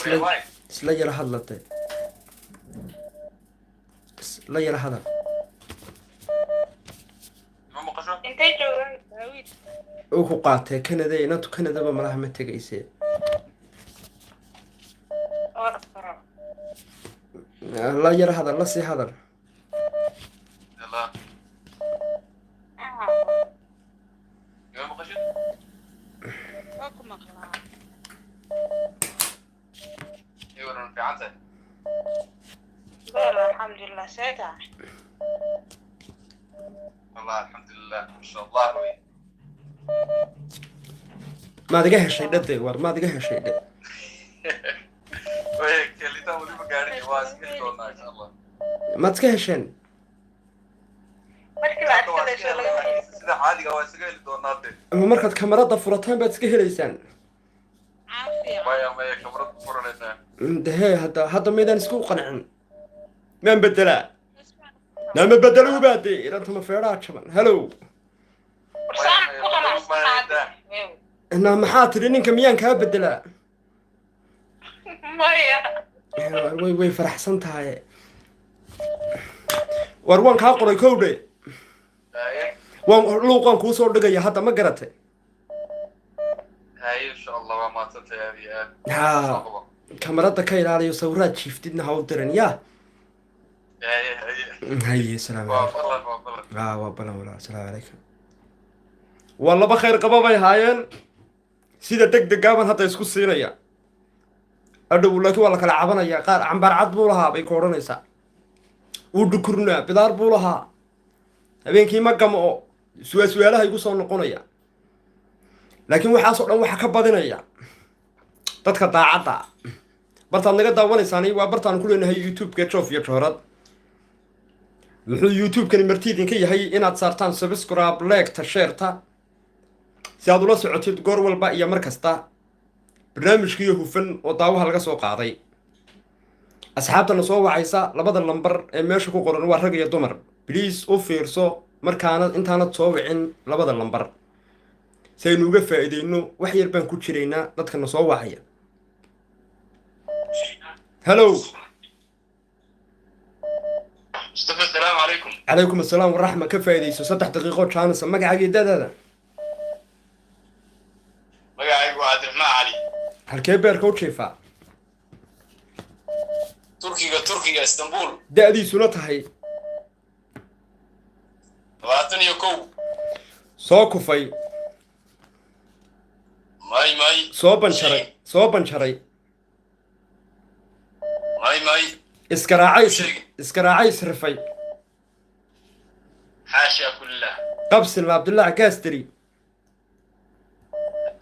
isla yara hadlate isla yara hadal intay joogaan Daawid oo ku qaatay Canada inantu Canada ba malaha ma tagaysay la yara hadal la sii hadal الحمد لله سيدة والله الحمد لله ما شاء الله ما adiga heshay dhade war ma adiga heshay dhade وهيك اللي تو اللي مقارني واسكت كلنا ان شاء الله ما iska hesheen markii la arkay sida caadiga waa isaga heli doonaa ama markaad kamarada furataan baad iska helaysaan maya kamarad furanayna dahe hadda meedaan isku qancin maan bedelaa nama bedelo baade inanta ma feeraa jaban hello ina maxaa tiri ninka miyaan kaa bedelaa maya way faraxsan tahay war waan kaa qoray kowdhe waan luuqan kuu soo dhigaya hadda ma garatay هاي ان شاء الله ما تنتهي هذه ها kamarada ka ilaaliyo sawiraad jiiftidna ha u diran yaa هاي السلام عليكم وبلا ولا السلام عليكم والله بخير قبابي هايين سيدا دق قابن حتى يسكو سينيا أدو لكي والله كلا عبانيا قار عنبار عد بولها بي كورنيسا ودو كرنا بدار بولها هبين كي مقامو سوالها يقو صور نقونيا لكن waxaa soo dhan waxa ka badinaya dadka daacada bartaan naga daawanaysan waa bartaan ku leenahay YouTube ka joof iyo joorad wuxuu YouTube kan martiidin ka yahay inaad saartaan subscribe like ta share ta si aad ula socotid goor walba iyo mar kasta barnaamijkii hufan oo daawaha laga soo qaaday asxaabtana soo wacaysa labada lambar ee meesha ku qoran waa rag iyo dumar please u fiirso markaana intaanad soo wicin labada lambar saynu uga faa'iideyno wax yar baan ku jiraynaa dadkana soo wacaya hello مصطفى السلام عليكم عليكم السلام والرحمة كيف فايديسو 3 دقيقة شانس مقعد دادا مقعد عبد الرحمن علي halkee beerka u jiifaa تركيا اسطنبول da'diisuna tahay 21 soo kufay ماي soo banjaray ماي iskaraacay isrifay حاشا كلها qabsil abdullah gaastri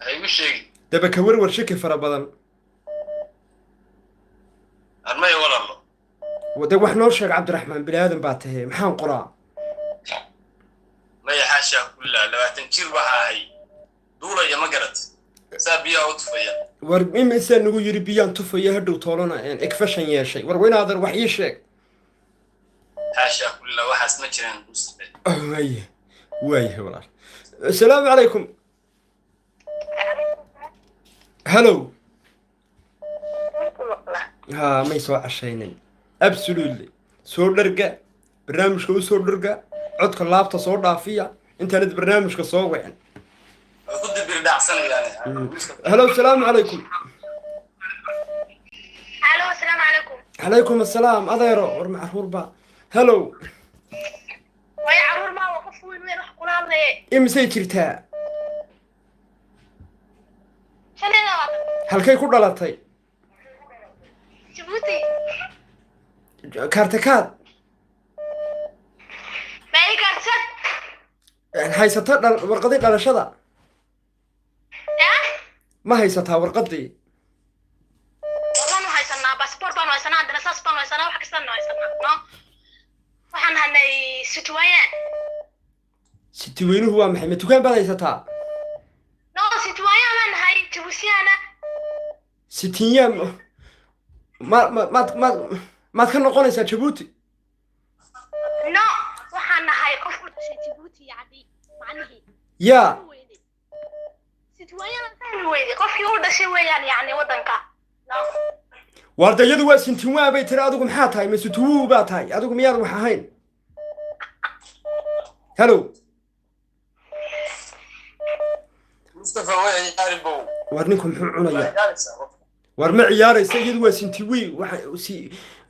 هاي وش شيء daba ka warwar shaki fara badan الماي ولا الله wada wax noo sheeg cabdiraxmaan bilaadan baa tahay maxaan qoraa ما حاشا كلها لو تنشير وحاي دولا يا مقرت سابيا وطفيا war imise nagu yiri biyaan tufaya hadhow toolana ekfashan yeeshay war weynaadan wax ii sheeg حاشا كلها وحاس مجرين waayahay walaal assalaamu calaykum hello ها ما يسوى عشينين absolutely soo dharga barnaamijka u soo dharga codka laabta soo dhaafiya intaanad barnaamijka soo wicin كنت بردع سنة يعني hello السلام عليكم الو السلام عليكم عليكم السلام adeero war macruur ba hello way caruur ma waqaf weyn wax kula hadlay imisay jirtaa shanada halkay ku dhalatay Djibouti kaartakaad bay karsad haysata warqadii dhalashada ya ma haysataa warqadii waxaan haysanaa passport baan haysanaa hadana saas baan haysanaa wax kasta aan haysanaa no waxaan hanay citoyen sitiweynuhu waa maxay ma dukaan baad haysataa no citoyen aan hay Djiboutiana sitinya maad ka noqonaysaa Djibouti no waxaan nahay qof u dhashay Djibouti yacni macnaheedu yaa citoyen aan weydi qofkii u dhashay weeyaan yacni wadanka no wardayadu waa sintiwaa bay tiri adigu maxaa tahay ma situwu baa tahay adigu miyaad wax ahayn hello mustafa way yaaribo war ninku muxuu cunaya war ma ciyaaraysa iyadu waa sintiwi waxa si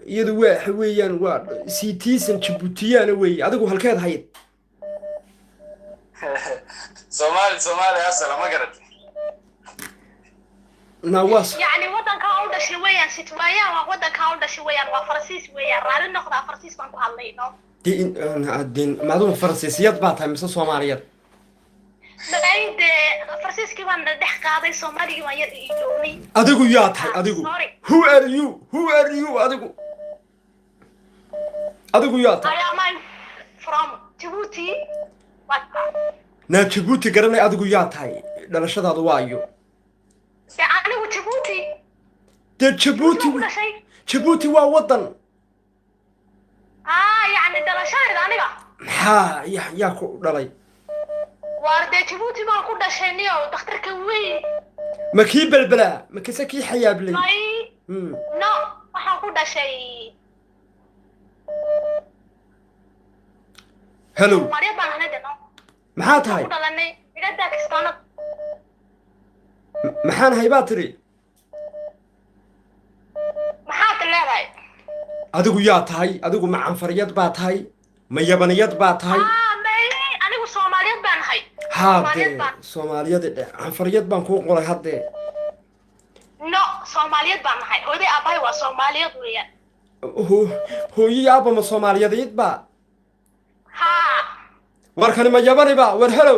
iyadu waa weeyaan waa citizen Djiboutiana weey adigu halkeed hayd Somali asal ma garat nawas يعني ودن كاودا شوية ستوايا ودن كاودا شوية وفرنسيس ويا رالي نقطة فرنسيس بانكو هاللينو دين معلوم فرنسيسيات باتها مثل صوماليات بعيد فرنسيس كمان دح قاضي صومالي ما يلوني أديكو ياتها أديكو who are you أديكو ياتها I am from Djibouti نا Djibouti قرني أديكو ياتها دلشة هذا وايو يعني Djibouti ده Djibouti ووطن يعني دلشة أنا ها يا كو دلي وارد Djibouti ما كنا شينيو دكتور كوي ما كي بلبلا ما كسكي حياب لي أي لا ما كنا شيء هلو مريض أنا ده محات هاي كنا لنا إذا داكستان محان هاي باتري محات اللي هاي أديكو ياتهاي أديكو مع عنفريات باتهاي ما يابانيات باتهاي أنا وصوماليات بان هاي هادي صوماليات عنفريات بان كو قولي هادي صوماليات بان هاي هودي أباي وصوماليات ويا هو يابا ما صوماليات با ها warkani ma yabani ba war hello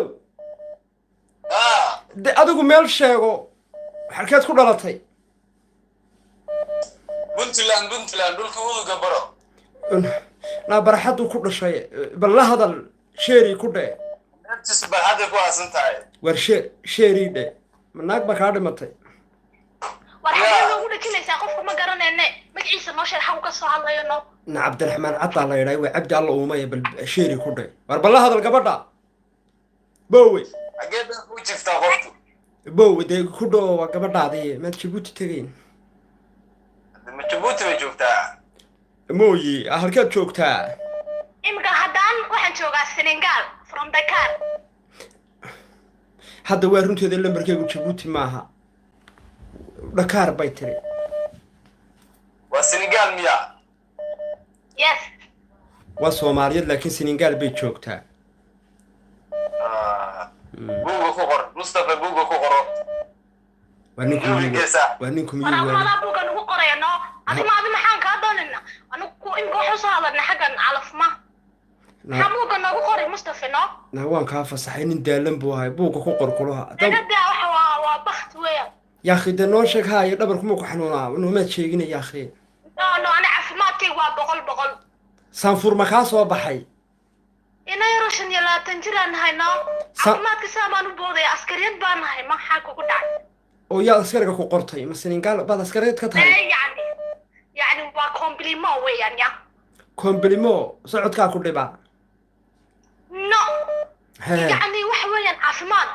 de adigu meel sheego halkeed ku dhalatay Puntland dhulka uduga baro na barxadu ku dhashay bal la hadal sheeri ku dhee intaas barxada ku aasan tahay war sheeri dhee manaag ba ka dhimatay war xaqiiqo ugu dhakinaysa qofka ma garanayne magaciisa noo sheeg xaq ka soo hadlayo no na Cabdiraxmaan Cadda la yiraahdo waa Cabdi Allah uumay bal sheeri ku dhee war bal la hadal gabadha boowe ageeda ku jirta qoftu boowe de ku dhoo waa gabadhaadii ma Djibouti tagayn ma Djibouti way joogtaa mooyi halkeed joogtaa imka haddaan waxaan joogaa Senegal from Dakar hadda waa runteeda lambarkeegu Djibouti maaha Dakar bay tiri waa Senegal miya yes waa Soomaaliyeed laakiin Senegal bay joogtaa buuga ku qor Mustafa buuga ku qoro waa ninku أنا أبوك أنا قرية نو أنا ما أبي محن كادوننا أنا كو إنكو حصل هذا نحجن على فما حموك أنا قرية مصطفى نو نوان كافة صحيح ندالن بوهاي بوك كوكر كلها أنا ده وبخت ويا يا أخي ده نوشك هاي دبرك موك حنونا إنه ما تشيقني يا أخي نو أنا عفماتي وبقول سانفور مكاس وبحي إنا يروشن يلا تنجران هاي نو عفماتك سامان بودي عسكريات بان هاي ما حاكو كدعي oo yaa askariga ku qortay ma Senegal baad askariyeed ka tahay يعني waa compliment weeyaan ya compliment socodka ku dhiba no يعني wax weeyaan caafimaad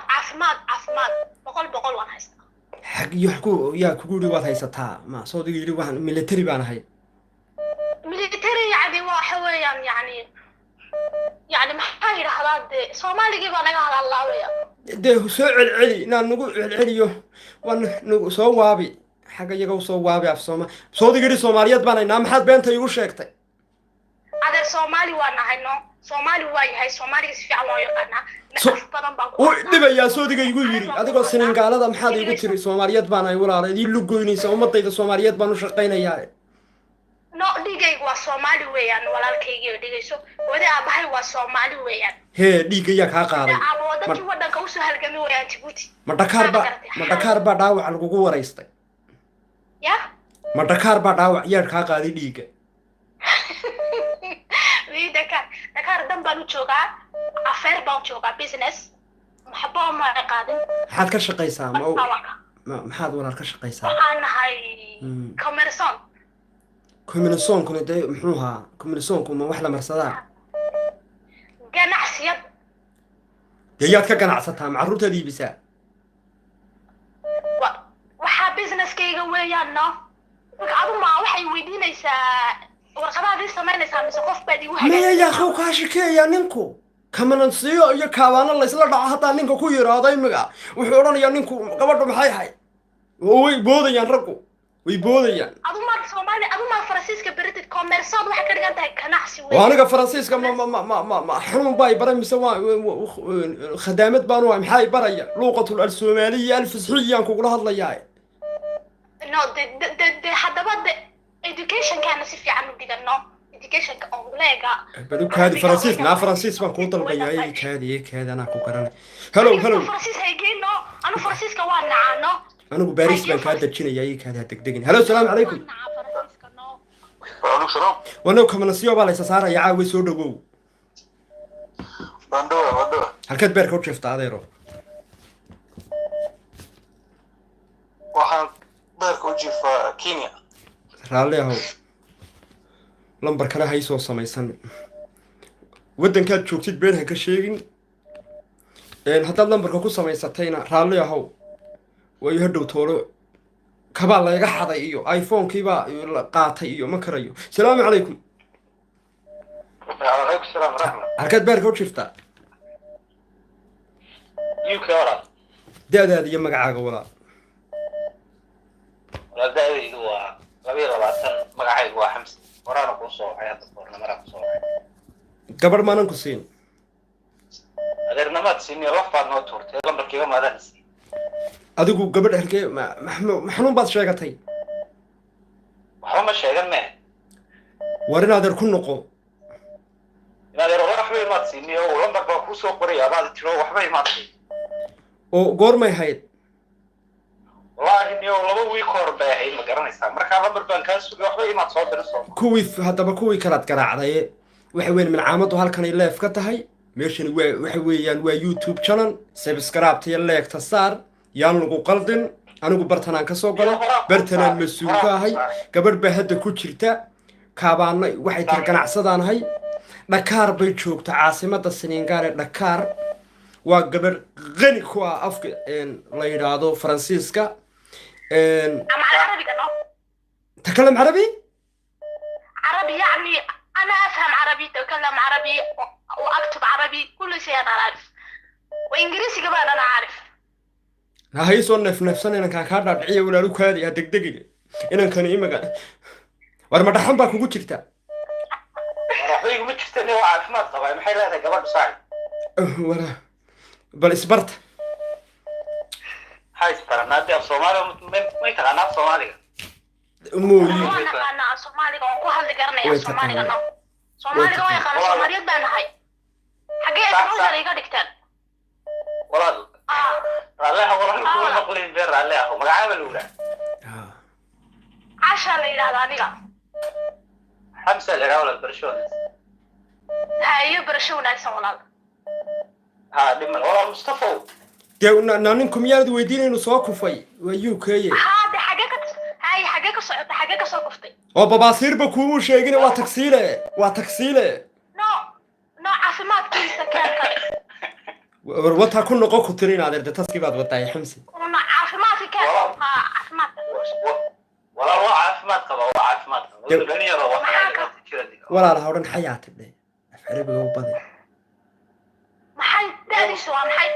boqol waan haystaa xaq yuxku yaa ku guri waad haysataa ma soo digiri waxan military baan ahay military يعني waxa weeyaan يعني maxaa yiraahdaa Soomaaliga baa naga hadalaa weeyaan de soo celceli inaan nagu celceliyo wan nagu soo waabi xaga iyaga soo waabi af soo digiri Soomaaliyeed baan aynaa maxaad beenta igu sheegtay adeer Soomaali waan nahay no Soomaali waa yahay Soomaaliga si fiican loo yaqaanaa badan baan oo dhibayaa soo diga igu yiri adigoo Senegalada maxaad igu tiri Soomaaliyeed baan ay walaalay idin lugoynaysa ummadayda Soomaaliyeed baan u shaqaynayaa no dhigaygu waa Soomaali weeyaan walaalkayga dhigayso wada abahay waa Soomaali weeyaan hee dhiigaya ka qaaday dadkii wadanka u soo halgamay weeyaan Djibouti ma Dakar ba dhaawac lagu wareystay ya ma Dakar ba dhaawac yaad ka qaaday dhiiga Dakar dan baan u joogaa affair baan joogaa business maxabo ma qaadin maxaad ka shaqaysaa maxaad walaal ka shaqaysaa waxaan nahay commerçant kuna de muxuu ahaa commerçant kuma wax la marsadaa ganacsiyad yaad ka ganacsataa macruurta diibisa waxa businesskayga weeyaan no adu ma waxay weydiinaysaa warqadaadii samaynaysaa mise qof baad igu maya yaa qow kaa shikeeya ninku kamanansiyo iyo kaabaano laysla dhaco haddaa ninka ku yiraahdo imiga wuxuu odhanayaa ninku gabadhu maxay ahay way boodayaan raggu way boodayaan adu ma Soomaali adu ma Faransiiska beritid commerçad waxa ka dhigan tahay ganacsi waa aniga Faransiiska ma xanuun bay baray mise waa khadaamad baan waa maxay baraya luqatul al-Soomaaliya al-Fasxiyaan kugula hadlayaa no de hadaba de education kana si fiican u digano education ka ongleega badu kaadi Faransiis ma Faransiis baan ku dalbayay kaadi ana ku garanay hello Faransiis haygeeno anu Faransiiska waa nacaano anigu Paris baan ka dajinayay kaadi degdegin hello salaamu calaykum waalaikum salaam wano kamanasiyo baa la saaraya caawi soo dhawow bando halkaad beerka u jeefta adeero waxaan beerka u jiifaa Kenya raalli ahow lambar kale hay soo samaysan waddankaad joogtid been ha ka sheegin haddaad lambarka ku samaysatayna raalli ahow way hadhow toolo kabaa laga xaday iyo iPhone-kiibaa la qaatay iyo ma karayo salaamu calaykum waalaikum salaam raxma halkaad beerka u jiiftaa UK wala da-daada iyo magacaaga walaa walaadaydu waa 22 magacaygu waa Xamsi waraana ku soo wacay hadda qornamada ku soo wacay gabadh maanan ku siin adeernamaad siinay lafaad noo turtay lambarkiiga maadan siin adigu gabadh halkee maxnuun baad sheegatay waxba ma sheegan mee war in adeer ku noqo in adeer waxba imaad siinay oo lambar baa ku soo qoray abaad tiro waxba imaad siin oo goormay hayd wallaahi niyo laba week hor bay ahayd ma garanaysaa markaa lambar baan kaa sugay waxba imaad soo dirso kuwii kalaad garaacday waxa weyn mincaamadu halkan ay leef ka tahay meeshani waxa weeyaan waa YouTube channel subscribe iyo like ta saar yaan lagu qaldin anigu bartanaan ka soo galo bartanaan mas'uul ka ahay gabadh baa hadda ku jirta kaabaana waxay tar ganacsadanahay Dakar bay joogtaa caasimada Senegal ee Dakar waa gabadh qani ku ah afka la yiraahdo Faransiiska ama Arabiga no تكلم عربي عربي يعني انا افهم عربي اتكلم عربي واكتب عربي كل شيء انا عارف وانجليزي كمان انا عارف هاي صون نفسنا انا كان كارد دحيه ولا لو كادي دغدغي ان كان يمغا war ma dhaxan baa kugu jirta waxay ma jirta inuu caafimaad qabo maxay leedahay gabadh saay wala bal isbarta hay isbarnaade Soomaaliya ma taqaanaa Soomaaliga mooyi انا Soomaaliga oo ku hadli garanaya Soomaaliga no Soomaaliga way qaan Soomaaliyeed baan ahay xagee soo iga dhigtaan walaal raalliha walaal ku maqlin beer raalliha magacaaba luula عاشا la yiraahdo aniga Xamsa la yiraahdo barashoon hayo barasho wanaagsan walaal ha dhiman walaal Mustafa deena ninkum yaad weydiinayno soo kufay waa UK hada xagee ka socota xagee ka soo kuftay oo babaasiirba kuumu sheegin waa taksiile no caafimaadkiisa kale wata ku noqo ku tirin adeer taski baad waday Xamsi no caafimaadka caafimaad wala waa caafimaad qaba waa caafimaad qaba dunyada waxa jira walaal hawran xayaatid afcaribiga u badan maxay daadisu waa maxay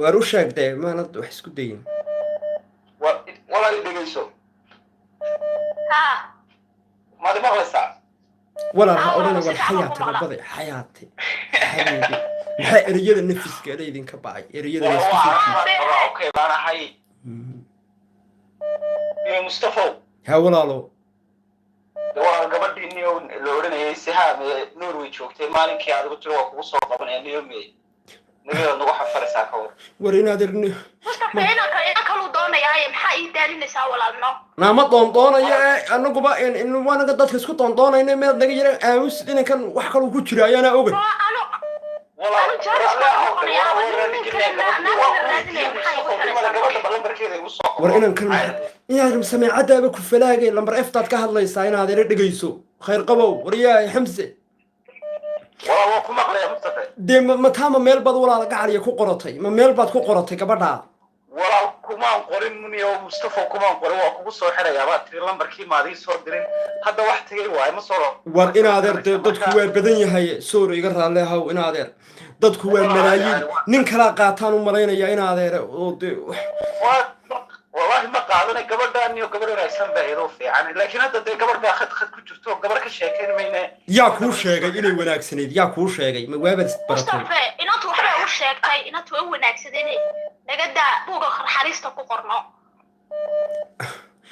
war u sheegtay maanad wax isku dayin wala dhigayso ma dima wasa walaal ha oran war xayaatid badan xayaati xabiibi maxay eriyada nafiska idinka bacay eriyada nafiska okay baan ahay iyo Mustafa ha walaalo waa gabadhii la oranayay Sihaam Norway joogtay maalinkii aad ugu tiro waa kugu soo qabanaya niyoomay niyo nagu xafaraysaa ka war inaad irni Mustafa ina kalu doonayaa maxaa ii daalinaysaa walaalno naama doonaya anaguba in wanaga dadka isku doonayna meel naga yara aamus inankan wax kale ku jira ayaana ogay war inankan inaad samiicadaaba ku falaagay lambar eftaad ka hadlaysaa inaad ila dhigayso khayr qabow wariyahay Xamse waa ku maqlay Mustafa de ma taama meel baad walaal gacaliya ku qoratay ma meel baad ku qoratay gabadha walaal kumaan qorin muniyo mustafa kumaan qorin waa kugu soo xirayaa baa tiri lambarkii maadii soo dirin hadda wax tagay waay ma soo war in adeer dadku waa badan yahay soor iga raalle haw in adeer dadku waa malaayiin nin kala qaataan u malaynaya in adeer oo والله ما قاعدنا قبل ده إنه قبل رئيسان بعيرو في يعني لكن هذا ده قبل ده خد كجرتو قبل كشيكين مينه يا كوشة جاي إني وناكسنيد يا كوشة جاي ما وابد مصطفى إنه توحى وشيكتاي إنه توحى وناكسنيد لقد ده بوجا حريصة كقرنا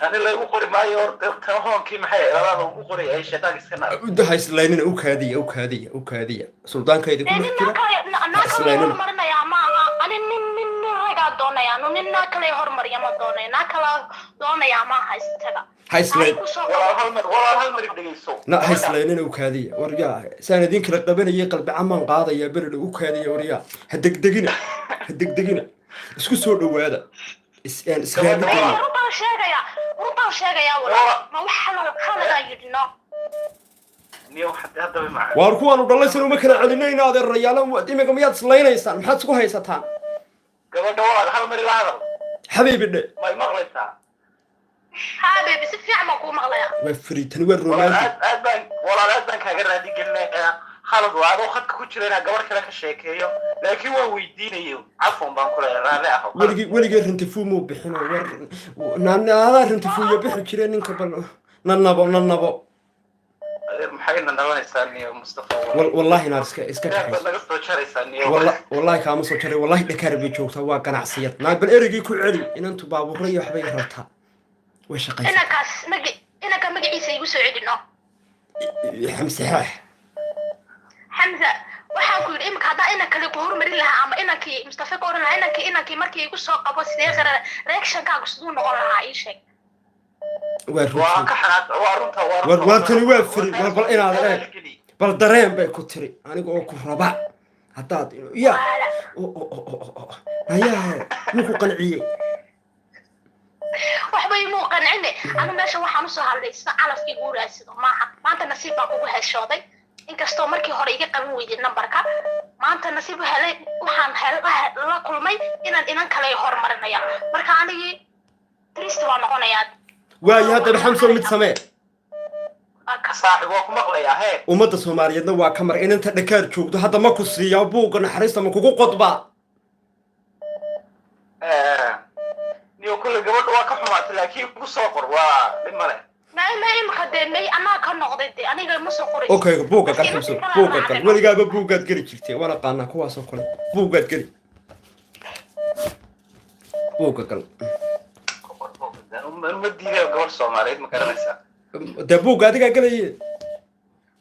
أنا لا أقول ما يور تهون كيم حي لا أقول أي شيء تاج السنة ده هاي سلاينين أوكادية سلطان كيد يكون كده أنا مرنا يا ما أنا رجع دونا يا نونا كله هرمر يا ما دونا ناكلا دونا يا ما هاي سلاين ولا هالمر بديسو لا هاي سلاينين أوكادية ورجع سندين كلا قبنا يقلب عمان قاضي يا برد أوكادية ورجع هدق اسكو سود هذا إسرائيل ربع شيء يا ولا ما وحنا خلنا يدنا نيو حتى هذا بمعنى واركوان ودلنا سنو مكان علينا هذا الرجال وديمك مياد سلاينا يستان محد سكو هاي ستان قبل دوار هالمر هذا حبيبي ما يمغلتا حبيبي سفي عمكو مغليا وفري تنوير رومانتي ولا أذن كأجر هذه قلنا خالد وعدو خد كوتشلنا قبل كذا كشيكيو لكن هو ويدينيو عفوا بانكول رالعه ولقي رنتفو مو بحنا ور نانا رنتفو يبيح كيرين نكبل ننبو محينا نوان يسالني مصطفى والله نارسك اسكت والله كان مسو جري والله دكاربي جوجتا waa ganacsiyad naag bal erigi ku celi inantu baabuuray waxbay rabtaa way shaqaysaa ina ka magaciisa igu soo celino حمزة waxaan ku yiri imka hada ina kale ku hormarin lahaa ama inankii Mustafa ka oran lahaa inankii markii igu soo qabo sidee qara reaction kaagu sidoo noqon lahaa ii sheeg waa ka xanaad waa runta waa tani waa firi bal inaad eeg bal dareen bay ku tiri aniga oo ku raba hadaad ya ayaa muku qanciyay waxbay muu qancine anu meesha waxaan u soo hadlaysaa calafkii guuraasido maaha maanta nasiib baa kugu heshooday inkastoo markii hore iga qaban weydii numberka maanta nasiib helay waxaan la kulmay inaan kale hormarinaya marka anigi trist waa noqonayaa waayo hadda xamso mid samee saaxiib waa ku maqlayaa hee ummadda Soomaaliyeedna waa ka mar inanta dhakaar joogto hadda ma ku siiyaa buuga naxariista ma kugu qodba niyo kullu gabadh waa ka xumaatay laakiin ku soo qor waa dhimale ما مخدمي أنا كان نقضي أنا غير مسقوري. أوكي بوكا كان حمص بوكا كان ولا جاب بوكا تقري كذي وأنا قانا كواس وكل بوكا تقري بوكا كان. المدينة قبل سوماليد مكرمسة. ده بوكا تيجي كذي.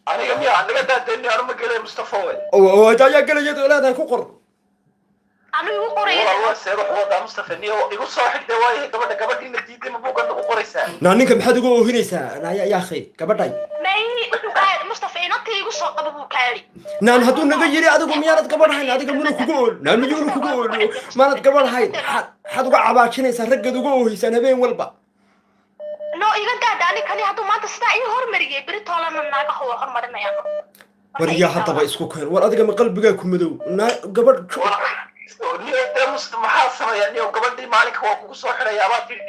أنا يوم يا عندك ده تاني أنا مكلم مصطفى. أو جاي كذي يد ولا ده كوكر. أنا يقولي والله سيروح وضع مصطفى نيو يقول صاحب دواي قبل دين الجديد ما بوقا نقول رسالة. نانيك محد يقول هنا سا يا أخي قبل داي. ما مصطفى نطي يقول صوت أبو كاري. نان هاتون نجيري هذا قوم يارد قبل هاي هذا قوم نقول نان يقول كقول ما نت قبل هاي حد وقع عباشين يسرق يقول هي سنة بين والبا. لا إذا قاعد أنا كان يهدو ما تستعي هرمري بريت ولا من ناقة هو هرمرنا يا. وريا حتى بيسكو كهر ورا من قلبي كمدو نا قبل ده محاصرة يعني وقبل دي مالك هو كوسو حرا يا باتي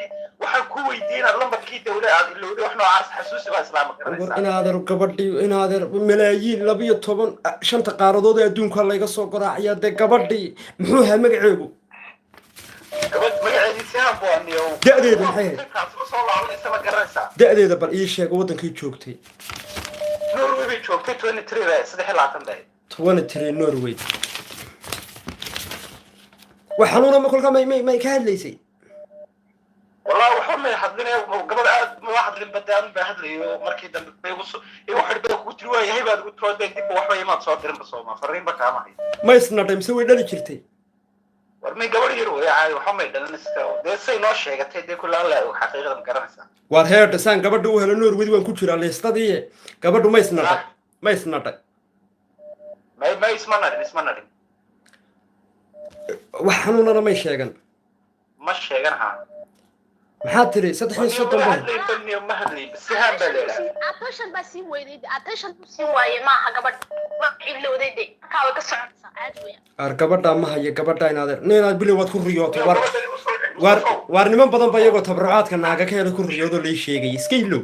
وحكوا يدينا لما كيت ولا اللي وإحنا عارف حسوسي بإسلامك. أنا هذا قبل دي أنا هذا ملايين لبي طبعا شنطة قارضو ده دون كل اللي قصوا قراء يا ده قبل دي محوها مقعبو. قبل مقعدي سام بواني أو. ده بالحين. ده بالإيش يا قوة كي تشوكتي. نوروي بتشوكتي 23 بس ده حلا تنداي. 23 نوروي. وحنونا ما كل كم ما يكاد ليسي. والله وحنا يحضرنا قبل ما واحد اللي بدأنا بهذا اللي مركز بيوصل يوحد بيك وتروي هي بعد وتروي ده دي بوحنا ما تصادر بصوما فرين بكامه ما يصنع ده مسوي ده ليشرتي. ورمي قبل يروي عادي وحنا يدلنا نستوى ده سي نوش هيك تدي كلها لا وحقيقة مكرمسة. وارهير تسان قبل دو هالنور ودي وانكوشر على استدي قبل دو ما يصنع ده. ما يسمعنا وحنونا ما يشيغن مش شيغنها maxaad tiri 3 ما هدلي بس هان بليله attention baa sii weyday attention sii waaye ma aha gabadh wax ilowday ka way ka soconaysaa aad weyn ar gabadha ma hayo gabadha inaad bil wad ku riyooto war waar niman badan ba iyagoo tabarucaadka naaga ka hela ku riyoodo lay sheegay iska ilow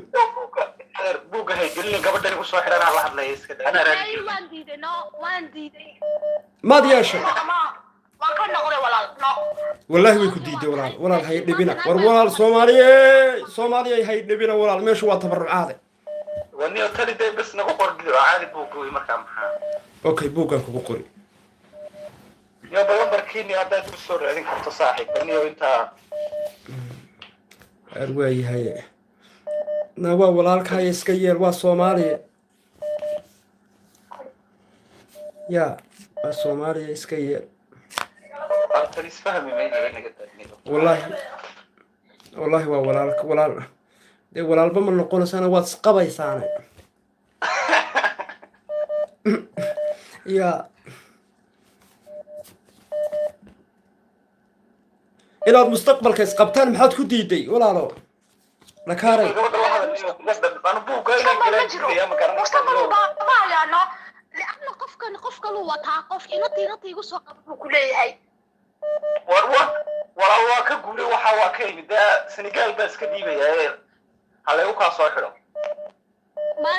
buugga haygelina gabadhan igu soo xidhan aan la hadlaya iska daa anaa raadi waan diiday no waan diiday maad yeeshay waan ka noqday walaal no والله way ku diiday walaal hay dhibina war walaal Soomaaliye hay dhibina walaal meeshu waa tabarucaade wani tali day bas nagu qorgido caadi buugga markaa maxaa okay buuggan kugu qori يا بلان بركيني هذا تبصر هذين كنت صاحب بني وانت أرواي هاي نوا ولالك هاي سكير وصومالي يا الصومالي سكير أنت ليش فاهمي مين اللي قلت والله هو ولالك دي ولال بمن نقول سنة واتسقبي سنة يا إلى المستقبل كيس قبتان محد كديدي ولا لا لكاري أنا بوك مستقبل بابا أنا لأن قفك لو وتعقف نطي يقص قبل كل هاي ولا كقولي وحواكي ده سنغال بس كديبة يا على يوكا صاحره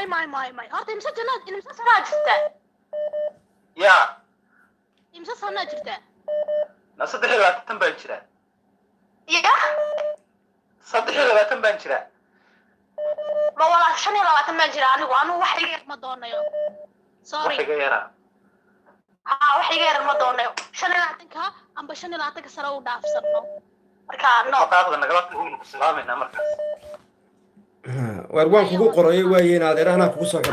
ماي هذا إمسا سنة يا إمسا سنة جدا نصدق لا تنبأ جدا يا صدق لا تنبأ جدا ما والله شنو لا تنبأ جدا أنا واحد غير ما دونيو سوري واحد غيره واحد غير ما دونيو شنو لا تنكها أم بشنو لا تنك سلو دافسنو مركا نو فقط نقلت السلام إنه مركز وأروان كوكو قرية وين هذا أنا كوكو صاحب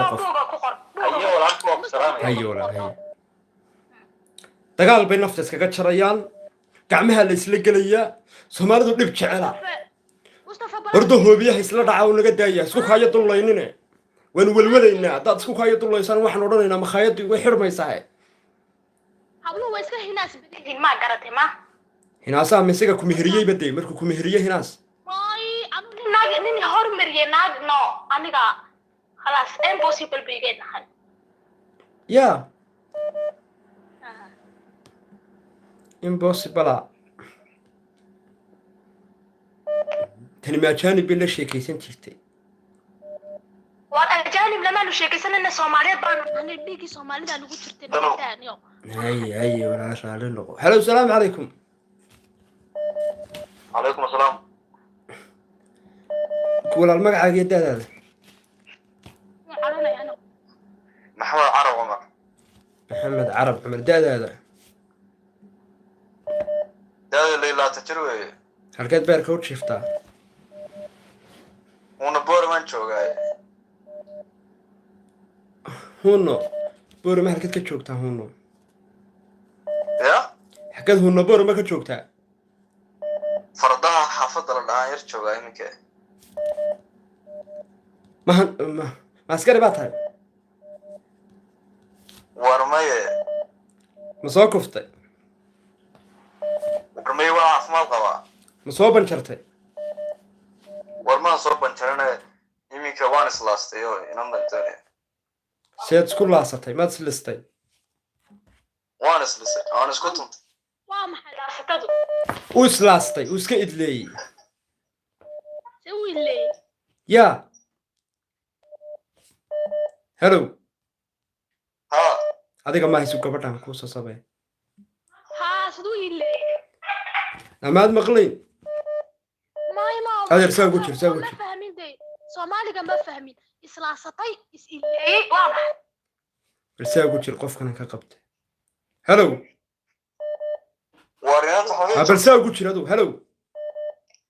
أيوة ولا كوكو سلام أيوة dagaal bay nafta iskaga jarayaan gacmaha la isla gelaya Soomaalidu dhib jecela hordo hoobiyaha isla dhaca oo naga daaya isku kaayo dullaynine waan walwalaynaa dad isku kaayo dullaysan waxaan odhanaynaa makhaayadu way xirmaysaa hablo way iska hinaas bidin ma garatay ma hinaasa misiga ku meheriyay baday markuu ku meheriyay hinaas way anu nin hormariyay naag no aniga خلاص impossible bigeen nahay ya impossible tani ma jaanib la sheekaysan jirtay waan jaanib lama lu sheekaysan in Soomaaliyeed baan ani dhigi Soomaalida lagu jirtay badan hay wala shaalin noqo hello salaam alaykum عليكم السلام كل المقعد يدادا محمد عرب عمر محمد عرب عمر دادا اللي لا تجروي halkeed beerka u shiftaa una boorman joogay huno boorma halkeed ka joogtaa huno ya halkeed huno boorma ka joogtaa fardaha xaafadda la dhahan yar joogay iminka ma askari baa tahay warmaye ma soo kuftay warmaye waa caafimaad qabaa ma soo banjartay warmaan soo banjarana iminka waan islaastay oo inan banjare seed isku laasatay maad islistay waan islisay waan isku tuntay waa maxay laasatadu uu islaastay uu iska idleeyey sawile ya hello ha adiga ma hayso gabadhan ku soo sabay ha sawile amaad maqlin ما هذا رسالة قلت رسالة قلت فاهمين دي Soomaaliga ma fahmin islaasatay is ilay waa رسالة قلت القف كان كقبت hello wariyada hooyo رسالة قلت هذا hello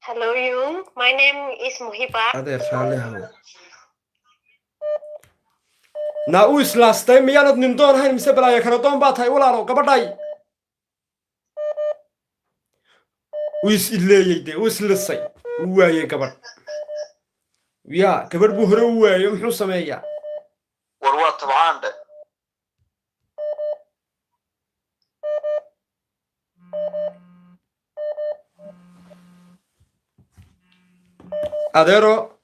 Hello, you. My name is Muhiba. هذا رسالة ناو إسلاستي مياند نندون هاي مسبلا يا كردون بات هاي ولا لو قبضاي ويس إللي يدي ويس للصي ويا قبر يا قبر بوهرو ويا محو سمية warwaa tabcaan dhe أديرو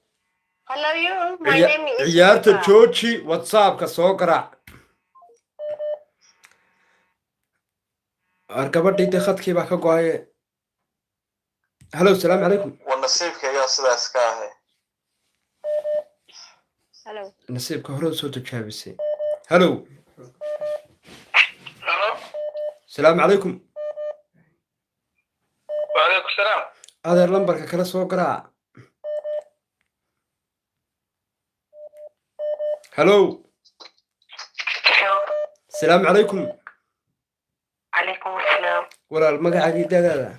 Hello, you. My name is عيارة Muhiba. جوجي واتساب كسوكرا أركبت دي تخد كي باكا قواي هلا السلام عليكم. ونصيبك يا سلاس كاهي. Hello. نصيبك هرو صوت جابسي. هلو السلام عليكم. وعليكم السلام. هذا اللمبر كلا سو قراع. هلو السلام عليكم. عليكم السلام. ولا المقعد هذا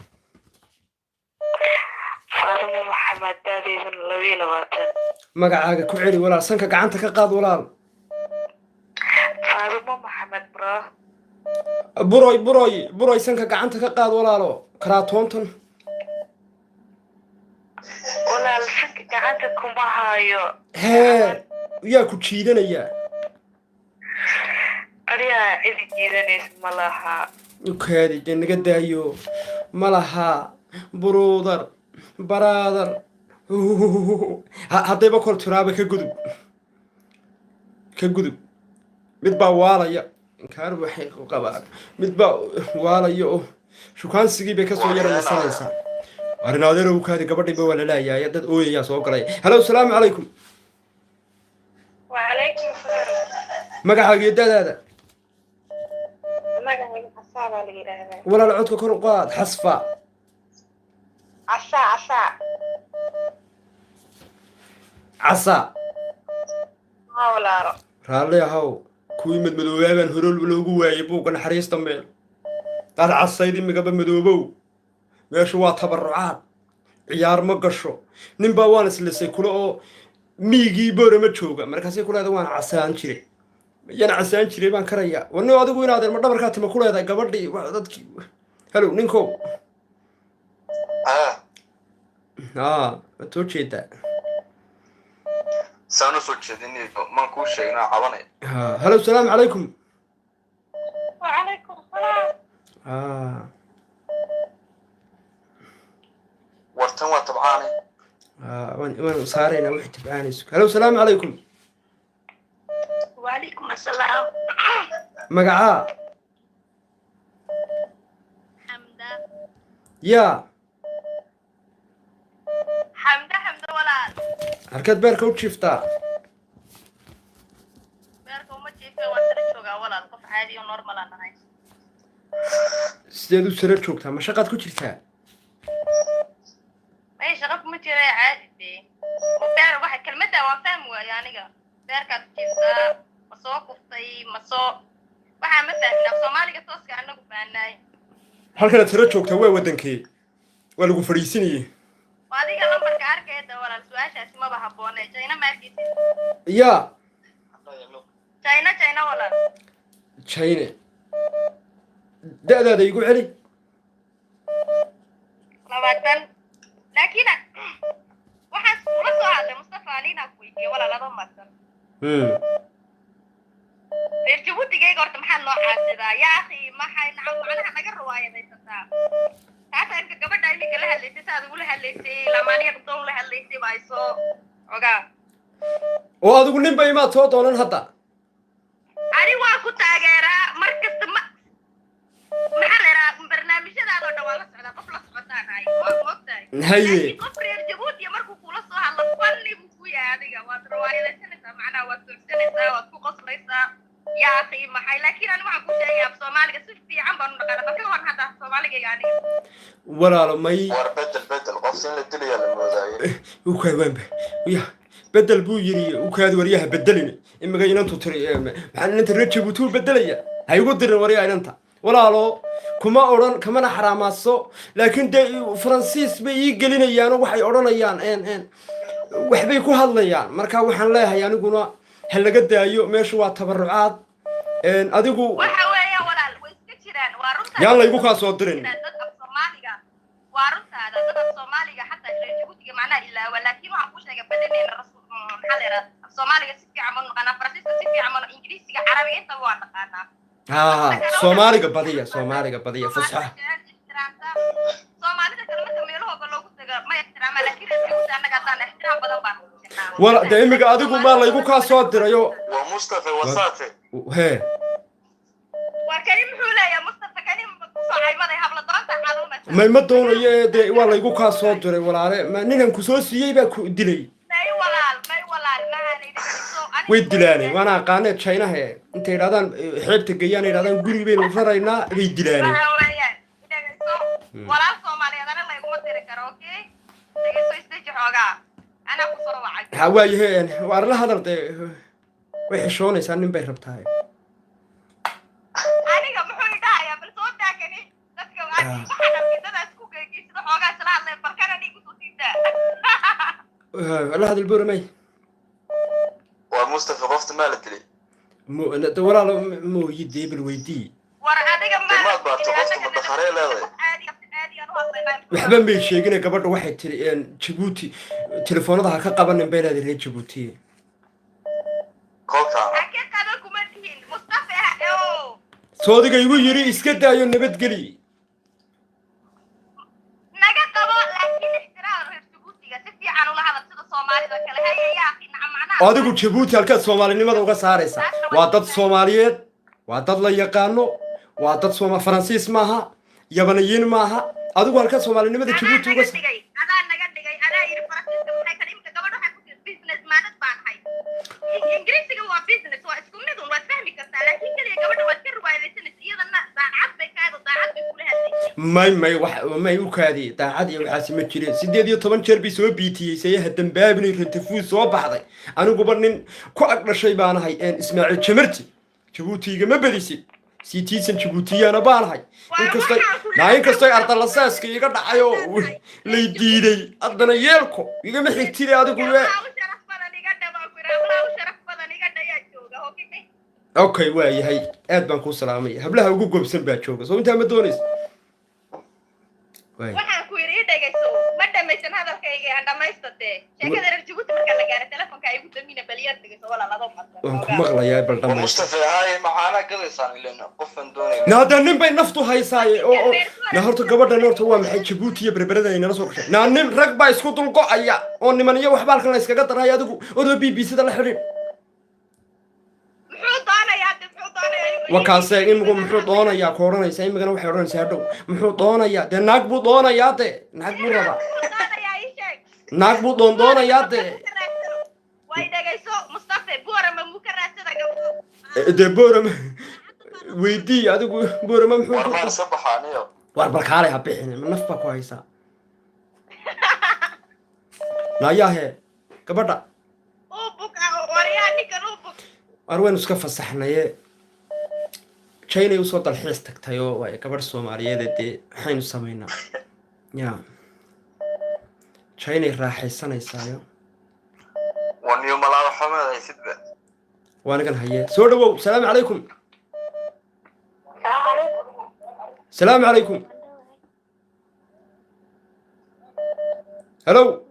فاطمة محمد دادي من لويلة واتن. مقعد كعلي ولا سنك قعنتك قاد ولا فاطمة محمد برا. بروي سنك قعنتك قاد ولا لو كراتونتن ولا لسنك قعنتكم هايو. هee yaa ku jiidanaya أريا إذا جيدانيس ملاها. ukaadi dee naga daayo ma laha buruudar baraadar haddayba kor tiraaba ka gudub mid baa waalaya inkaar waxay qabaan mid baa waalaya oo shukaansigii bay kasoo yara nasanaysaa arrin adeero ukaadi gabadhiiba waa lalaayaya dad ooyayaa soo galay halo asalaamu calaykum وعليكم السلام. magacaaga iyo dadaada ماذا عصا بالجيران؟ walaal codka kor u qaad xasfa عصا. casa ما ولا را. raalli ahow kuwii madmadoobaaban horol loogu waayay buugga naxariista meel dad casayd imigaba madoobow meeshu waa tabarucaad ciyaar ma gasho ninbaa waan islisay kule oo miigii boore ma jooga markaasay ku leedahay waan casaan jiray yana casaan jiray baan karayaa warni adigu inaadeen ma dhabarkaa tima ku leedahay gabadhii dadkii halow ninkow waad soo jeedaa سانو سوتشديني ما نكون شيء أنا عباني. halow salaamu calaykum وعليكم السلام. ورتن وتبعاني. waan saaraynaa wixii tibcaanayso halow salaamu calaykum وعليكم السلام. magacaa حمدة yaa حمدة ولا halkeed beerka u jiiftaa beerka uma jiifay waan sare joogaa walaal qof caadi oo normal aan ahay. sideed u sare joogtaa ma shaqaad ku jirtaa may shaqo kuma jira caadi dee beer waxa kelmadda waan fahmi waayay aniga beerkaad jiiftaa ma soo kuftay ma soo waxaa ma fahmin af soomaaliga tooska anagu fahanay halkanaad sare joogtaa waa waddankee waa lagu fadhiisinayey waa adiga lambarka arkayda walaal su-aashaasi maba habboone jayna ma arkaysid yaa jayna walaal jayne da'daada igu celi 20 laakiin waxaas kula soo hadlay mustafa aliina ku weydiiyey walaal adoo marsan reer jabuutigayga horta maxaad noo caasidaa yaa akhi maxay nacam macnaha naga riwaayadaysataa taasa inka gabadha iminka la hadlaysay saad ugula hadlaysay lamaaniya qabdoon la hadlaysay baa soo ogaa oo adigu nin ba imaad soo doonan hadda ani waa ku taageeraa mar kasta maxaa la yidhaha barnaamijyadaadoo dhan waa la socdaa qof la socotaan hay moogtahay haye laakiin qof reer jabuutiya markuu kula soo hadlo fanni buu ku yahay adiga waad riwaayadaysanaysaa macnaha waad soogsanaysaa waad ku qoslaysaa yaa akhi maxay laakiin ani waxaan ku sheegay af soomaaliga si fiican baan u dhaqaana marka waan hadda af soomaaligayga aniga walaalo may war bedel qof in la dilaya la moodaayo ukaa waanba ya bedel buu yiri ukaadi waryaha bedelin imaga inantu tiri maxaan inanta reer jabuuti u bedelaya ha igu dirin waryaha inanta walaalo kuma odhan kamana xaraamaaso laakiin dee faransiis bay ii gelinayaanoo waxay odhanayaan waxbay ku hadlayaan marka waxaan leeyahay aniguna ha laga daayo meeshu waa tabarucaad adigu waxa weeye walaal way iska jiraan waa runta yaan laygu kaa soo dirin dad af soomaaliga waa runtaada dad af soomaaliga xataa reer jabuutiga macnaha ilaawa laakiin waxaan ku sheegay badanayna maxaa la yidhaha af soomaaliga si fiican ma naqaanaa faransiiska si fiican ma ingiriisiga carabiga intaba waa naqaanaa soomaaliga badiya fusxa soomaalida kale marka meelahooda loogu taga ma ixtiraama laakiin reer jabuuti annaga haddaan ixtiraam badan baan wala dee imiga adigu maa laygu kaa soo dirayo ومصطفى وصافي hee وكريم حولة يا مصطفى كريم ما doonayo de waa la igu ka soo diray walaale ma ninkan ku soo siiyay baa ku dilay way dilaanay waana aqaanay China he intay yiraahdaan xeebta geeyaan yiraahdaan guri baynu raraynaa way dilaanay walaal Soomaaliyeed ana la igu diri karo okay dhageyso isdeji xoogaa ana ku soo wacay ha waayeen war la hadal de way xishoonaysaa nin bay rabtaa aniga muxuu idhaaya bal soo taagani dadka waxaan arkay ku geeysido xoogaa salaad leh barkana dhigu soo tiida la hadal boormay waa Mustafa qofta ma la dilay walaal mo yidii bil weydii war adiga ma baarto qofta mudakharey leedahay waxba may sheegin gabadha waxay tiri Djibouti telefoonada ka qabanin bay leedahay Djibouti kolka hakada kuma tihin Mustafa oo soodiga igu yiri iska daayo nabadgeli naga qabo laakiin ixtiraam Djibouti si fiican ula hadal sida Soomaalida kale hayaya macna adigu Djibouti halka Soomaalinimada uga saaraysa waa dad Soomaaliyeed waa dad la yaqaano waa dad Soomaali Faransiis maaha yabaniyiin maaha adigu halka Soomaalinimada Djibouti uga dhigay adaa naga dhigay adaa yiri Faransiiska waxay ka dhimka gabadha waxay ku tir business maanad baan hay Ingiriisiga waa business waa isku mid un waa fahmi kartaa laakiin kaliya gabadha waa ka ruwaayaysanaysa iyadana daacad bay ka hado daacad bay kula hadlay may u kaadi daacad iyo waxaas ma jireen 18 jeer bi soo biitiyay hadan baabni rantafu soo baxday aniguba nin ku ag dhashay baan ahay Ismaaciil Jamarti Djibouti ma badisay citizen Djiboutiyana baan ahay inkastoo ardalasaska iga dhacayo lay diiday adana yeelko igama xigtid adigu okay waa yahay aad baan ku salaamay hablaha ugu goobsan baa jooga soo inta ma doonayso waxaan ku yiri dhageyso ma dhamaysan hadalkayga aan dhamaystate sheekada reer Djibouti marka la gaaro telefoonka ay ugu damina baliyad dhageyso wala laba marka waan ku maqlayaa bal dhamayso Mustafa hay macaana galaysan ilaa qofan doonay naada nin bay naftu haysay oo na horta gabadhan horta waa maxay Djibouti iyo berberada ay nala soo gashay na nin rag baa isku dul go'aya oo niman iyo waxba halkan la iskaga daray adigu oo BBC-da la xiriir وكان إنه محو دونا يا كورونا سايم كانوا حيرون سهدو محو دونا يا ده ناقبو دونا يا ده ناقبو ربا ناقبو دونا يا ده وايد جايسو مصطفى بورم مكرر ده بورم ويدي هذا بورم محو وربا صبحانيو وربا كاري هبيحنا من نفبا كويسة لا يا هي كبردا أوبك ورياني كروبك أروين وسكفة صحناية China يوصل الحس تكتيو وكبر الصومالية دي حين سمينا يا China راح السنة يسايو ونيوم الله محمد هيسدبه وانا كان هيا سودو السلام عليكم السلام عليكم هلو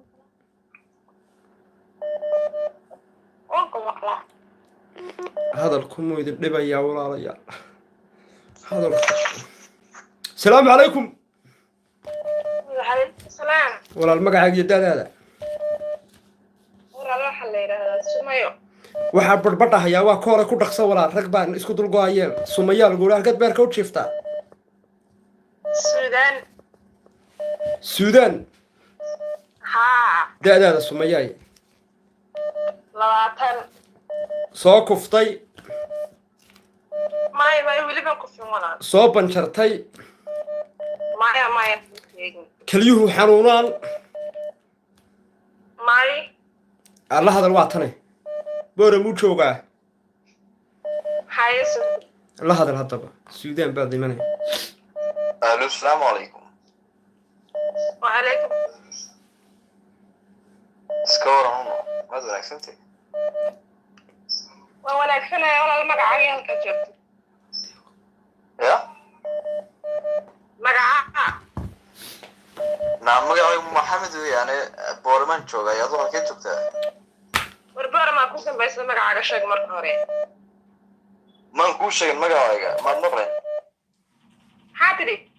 هذا الكم يدبا يا ولا يا هذا السلام عليكم وعليكم السلام ولا المقعد يدال هذا ورا الله حلينا سميو waxa barbadha haya waa koora ku dhaqso wala rag baan isku dul go'ayeen sumayaal guulaha ka beerka u jiifta Sudan ha daadada sumayay 20 soo kuftay may wili baan ku fiimanaa soo banjartay may kaliyuhu xanuunaan may Allah hadal waa tane boora mu joogaa hayso Allah hadal hadaba Sudan baad imanay السلام عليكم وعليكم سكور هم ماذا أكسنتي wanaagsan wala magacaaga halka joogto يا magaca نعم مقعي محمد يعني بورمان جوغا يا ضوء كي جوغتا warbar ma ku dambaysa magacaaga sheeg marka hore ما نقول شيء مقعي ما نقرأ حاضري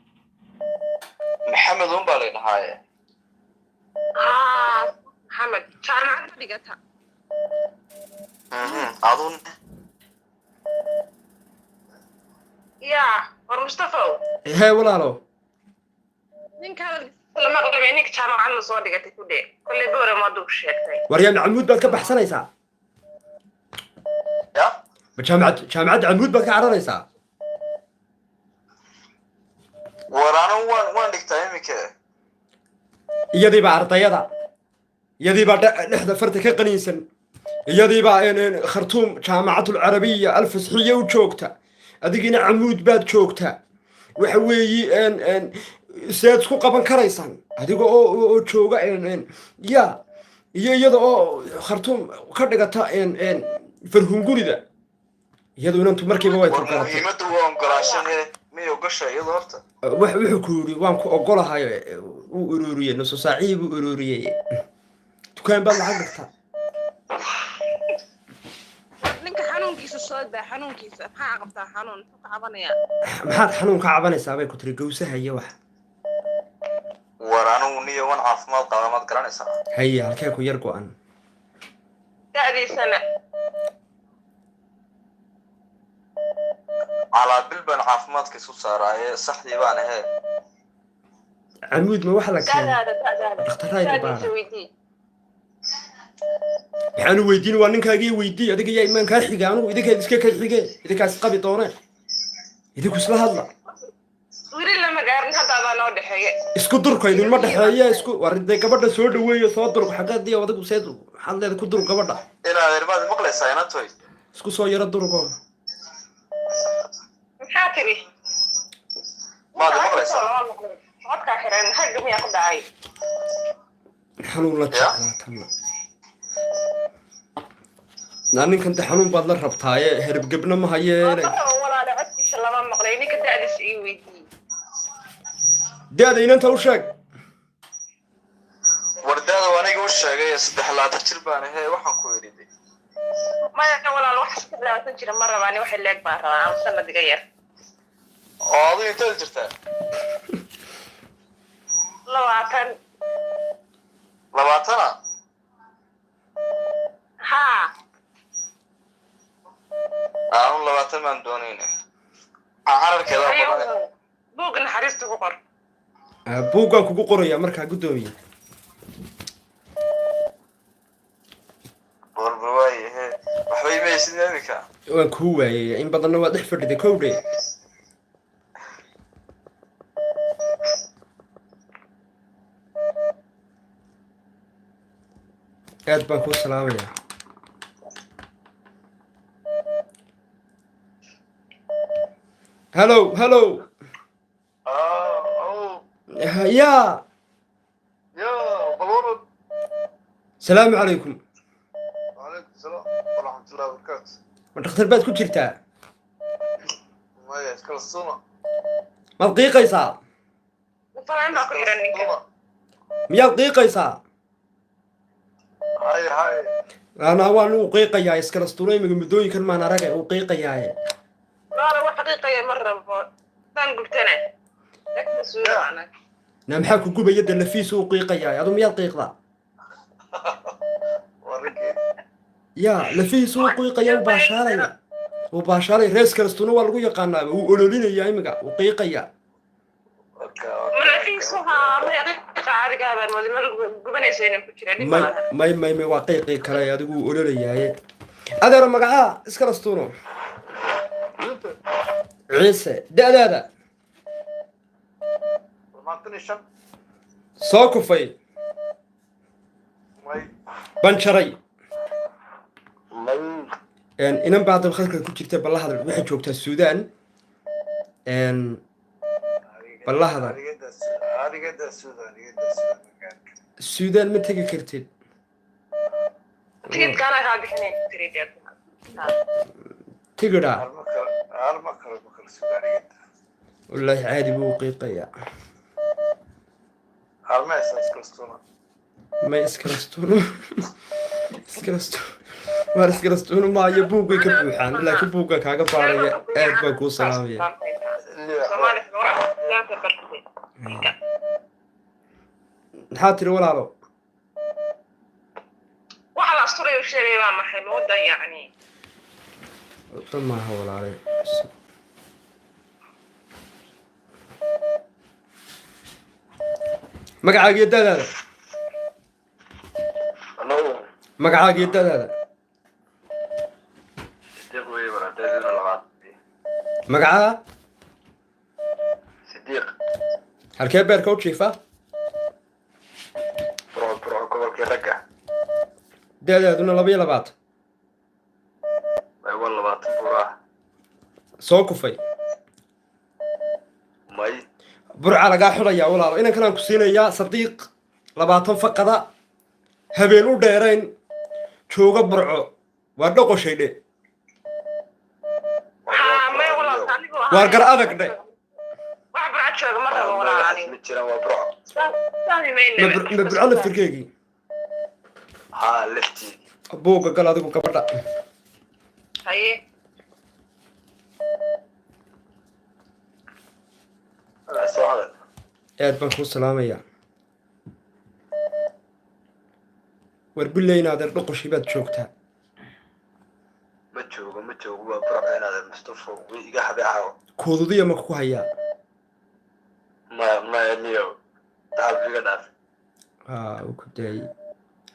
محمد هم بالي نهاية محمد جامعة dhigata أظن يا والمصطفى hee walaalo ninkaan lama qalbay ninka jaamacad la soo dhigatay ku dhee kulli boore ma duu sheegtay waryaa macmuud baad ka baxsanaysaa ya ma jaamacadda camuud baad ka cararaysaa war anigu waan dhigtaa iminka iyadiibaa ardayada iyadiibaa dhexda farta ka qaniinsan iyadiibaa khartuum jaamacatulcarabiya alfasxiya u joogta adigina camuud baad joogtaa waxa weeyi seed isku qaban karaysaan adiga oo jooga ya iyo iyada oo khartuum ka dhigata farhungurida iyadu inantu markiiba way turqaratay muhiimadda waa ogolaashahe miyay ogasha iyadu horta wuxuu ku yidhi waan ku ogolahay uu ururiyey nusu saacihii buu ururiyey dukaan baad lacag dhigtaa ninka xanuunkiisa soo daa xanuunkiisa maxaa qabtaa xanuun muxuu ka cabanayaa maxaad xanuun ka cabanaysaa bay ku tiri gawsaha iyo wax war anigu niyo wan caafimaad qaba maad garanaysaa haye halkee ku yar go-an da'diisana calaa bil baan caafimaadka isu saaraaye saxdii baan ahee camuud ma waxa la keenay da'daada dhakhtarayda baara da'diisa weydii waxaanu weydiin waa ninkaagii weydii adiga yaa imaan kaa xiga anugu idinkaad iska kala xigee idinkaas qabi dooneen idinku isla hadla weli lama gaarin haddaadaa noo dhexeeye isku durka idinma dhexeeye isku war dee gabadha soo dhaweeyo soo durg xaggeedii adigu seed maxaad leeda ku durg gabadha inaad irmaad maqlaysaa inantoy isku soo yaro durgo maxaa tiri maad maqlaysaa codkaa xiran hagga miyaa ku dhacay xanuun la jeclaa tanna naa ninkan de xanuun baad la rabtaaye hergebna ma hayeene walaale codkiisa lama maqlay ninka da'diisa ii weydii da-da inanta u sheeg wardaada aniga u sheegay 3 jir baan ahee waxaan ku idhi maya walaal wax iska laatan jira ma rabaani waxay leeg baan rabaa aan sanad iga yar oo adigu intaad jirtaa 20 haa aanu 20 maan doonayna cararkeeda badan buug naxariista ku qor buuggaan kugu qorayaa markaa guddoomiye walba waayahe waxba imaysid imika waan kuu waayey in badanna waa dhex fadhiday kowdhe aad baan kuu salaamayaa hello ya balwarad salaamu calaykum وعليكم السلام ورحمة الله وبركاته ma dhakhtar baad ku jirtaa مايا اسكالسونا maad qiiqaysaa falaan baa ku xiran ninka miyaad qiiqaysaa هاي anaa waan uu qiiqayaa iskalastuuna imiga muddooyinkan maan aragay uu qiiqayaaye walaal wax xaqiiqaya ma rabo tan gubtana naa maxaa ku gubaya de lafiisa uu qiiqayaaye adu miyaad qiiqdaa ورقي ya lafihiisa uu qiiqaya uu baashaalaya rees kalastuna waa lagu yaqaanaaba uu ololinayaa imiga uu qiiqayaa may waa qiiqii kale adigu uu ololayaaye adeero magacaa iskalastuuno ciise da-daada soo kufay banjaray inan baa hadaba khadka ku jirta ballahada waxay joogtaa suudaan ballahada suudaan ma tegi kartid tigidha wallaahi caadi buu qiiqayaa may iskalastuuno waar iskalastuuno maayo buuggay ka buuxaan laakiin buugga kaaga baaraya aad baan kuu salaamaya maxaa tiri walaalo waxa la asturay sheegay waa maxay mooda yani maaha walaale magacaaga iyo da'daada annagu magacaaga iyo da'daada sidiiq weeye baradeedina labaad magacaa sidiiq halkee beerka u jiifa buro gobolkii ragga da'daaduna 22 waa 20 buraa soo kufay may burca lagaa xidhayaa walaalo inankan aan ku siinayaa sadiiq 20 faqada habeen u dheerayn jooga burco waa dhoqoshay dhe ها ما والله ثاني waa gar adag dhe واحد بعد شو مرة والله يعني ma jiraan waa buro ثاني ما ma burco laftirkeegii haa laftii buugga gal adigu gabadha هاي soo hadal aad baan kuu salaamayaa war billayna adeer dhoqoshii baad joogtaa ma joogo waa buro inaad mustafo way iga habeecaw koodudiya ma ku hayaa ma niyo taabiga dhaaf uu ku daayey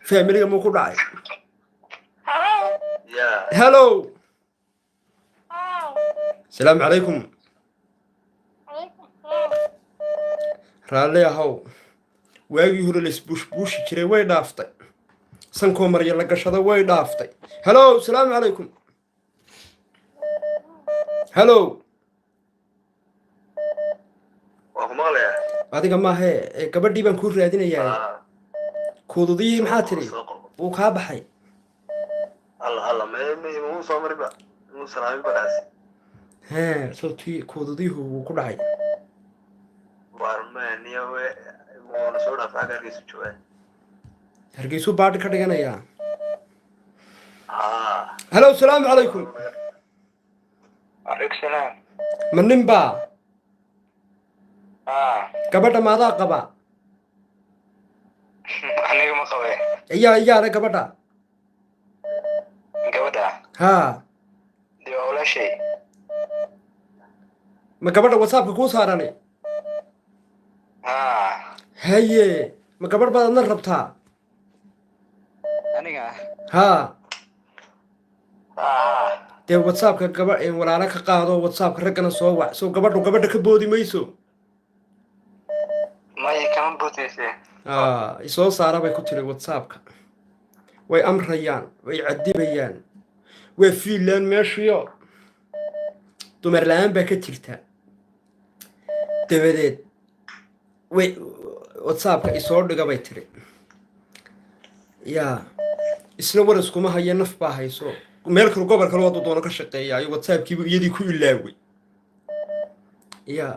faamiliga muu ku dhacay yaa hello salaamu calaykum raalli ahow waagii hore laisbuushbuushi jiray way dhaaftay sankoo marya la gashada way dhaaftay hello salaamu calaykum hello waa ku maqlayaa adiga maahee gabadhii baan kuu raadinayaa koodudiyii maxaa tiri wuu kaa baxay alla muu soo mariba muu salaami badaas hee sootii koodudiyuhu wuu ku dhacay warmaniya we muuna soo dhaaf xagga hargeysa joogaan hargeysuu baadhi ka dhiganayaa haa hello salaamu calaykum aleykum salaam ma nin baa haa gabadha maadaa qaba aniga ma qabe iyaale gabadha gabadha haa dee waa walaashay ma gabadha whatsappka kuu saarani haa haye ma gabadh baad adna rabtaa aniga haa haa dee whatsappka walaalo ka qaado whatsappka raggana soo wac soo gabadha ka boodi mayso maya kama bootayse isoo saara bay ku tiri whatsappka way amrayaan way cadibayaan waa fiinland meeshiyo dumar la-aan baa ka jirta dabadeed way whatsappka isoo dhiga bay tiri yaa isna waraskuma haya naf baa hayso meel kale gobol kale wadu doono ka shaqeeya ayo whatsappkiibu iyadii ku ilaaway yaa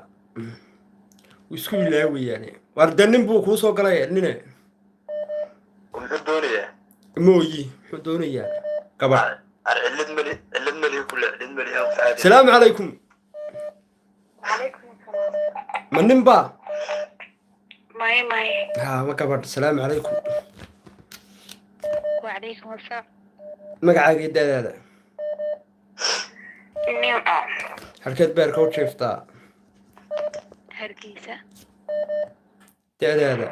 wuu isku ilaawayaane waar dee nin buu kuu soo galay nine muxuu doonayaa mooyi muxuu doonayaa gabadh cillad mali kule cillad mali aan faadi salaamu calaykum عليكم السلام ma nin baa ماي ماي haa ma gabadh salaamu calaykum وعليكم السلام magacaagii da'daada نيم halkeed beerka u jiiftaa هرقيسة da'daada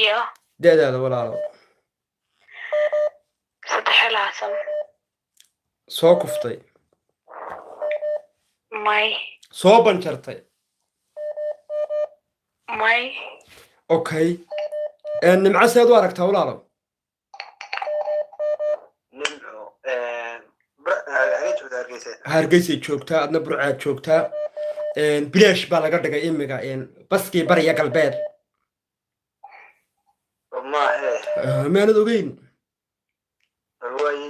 يا da'daada walaalo صدح العسل soo kuftay ماي soo banjartay ماي okay nimco seed u aragtaa walaalo hargeysay joogtaa adna burcaad joogtaa bilaash baa laga dhigay imiga baskii bariya galbeed maanad ogeyn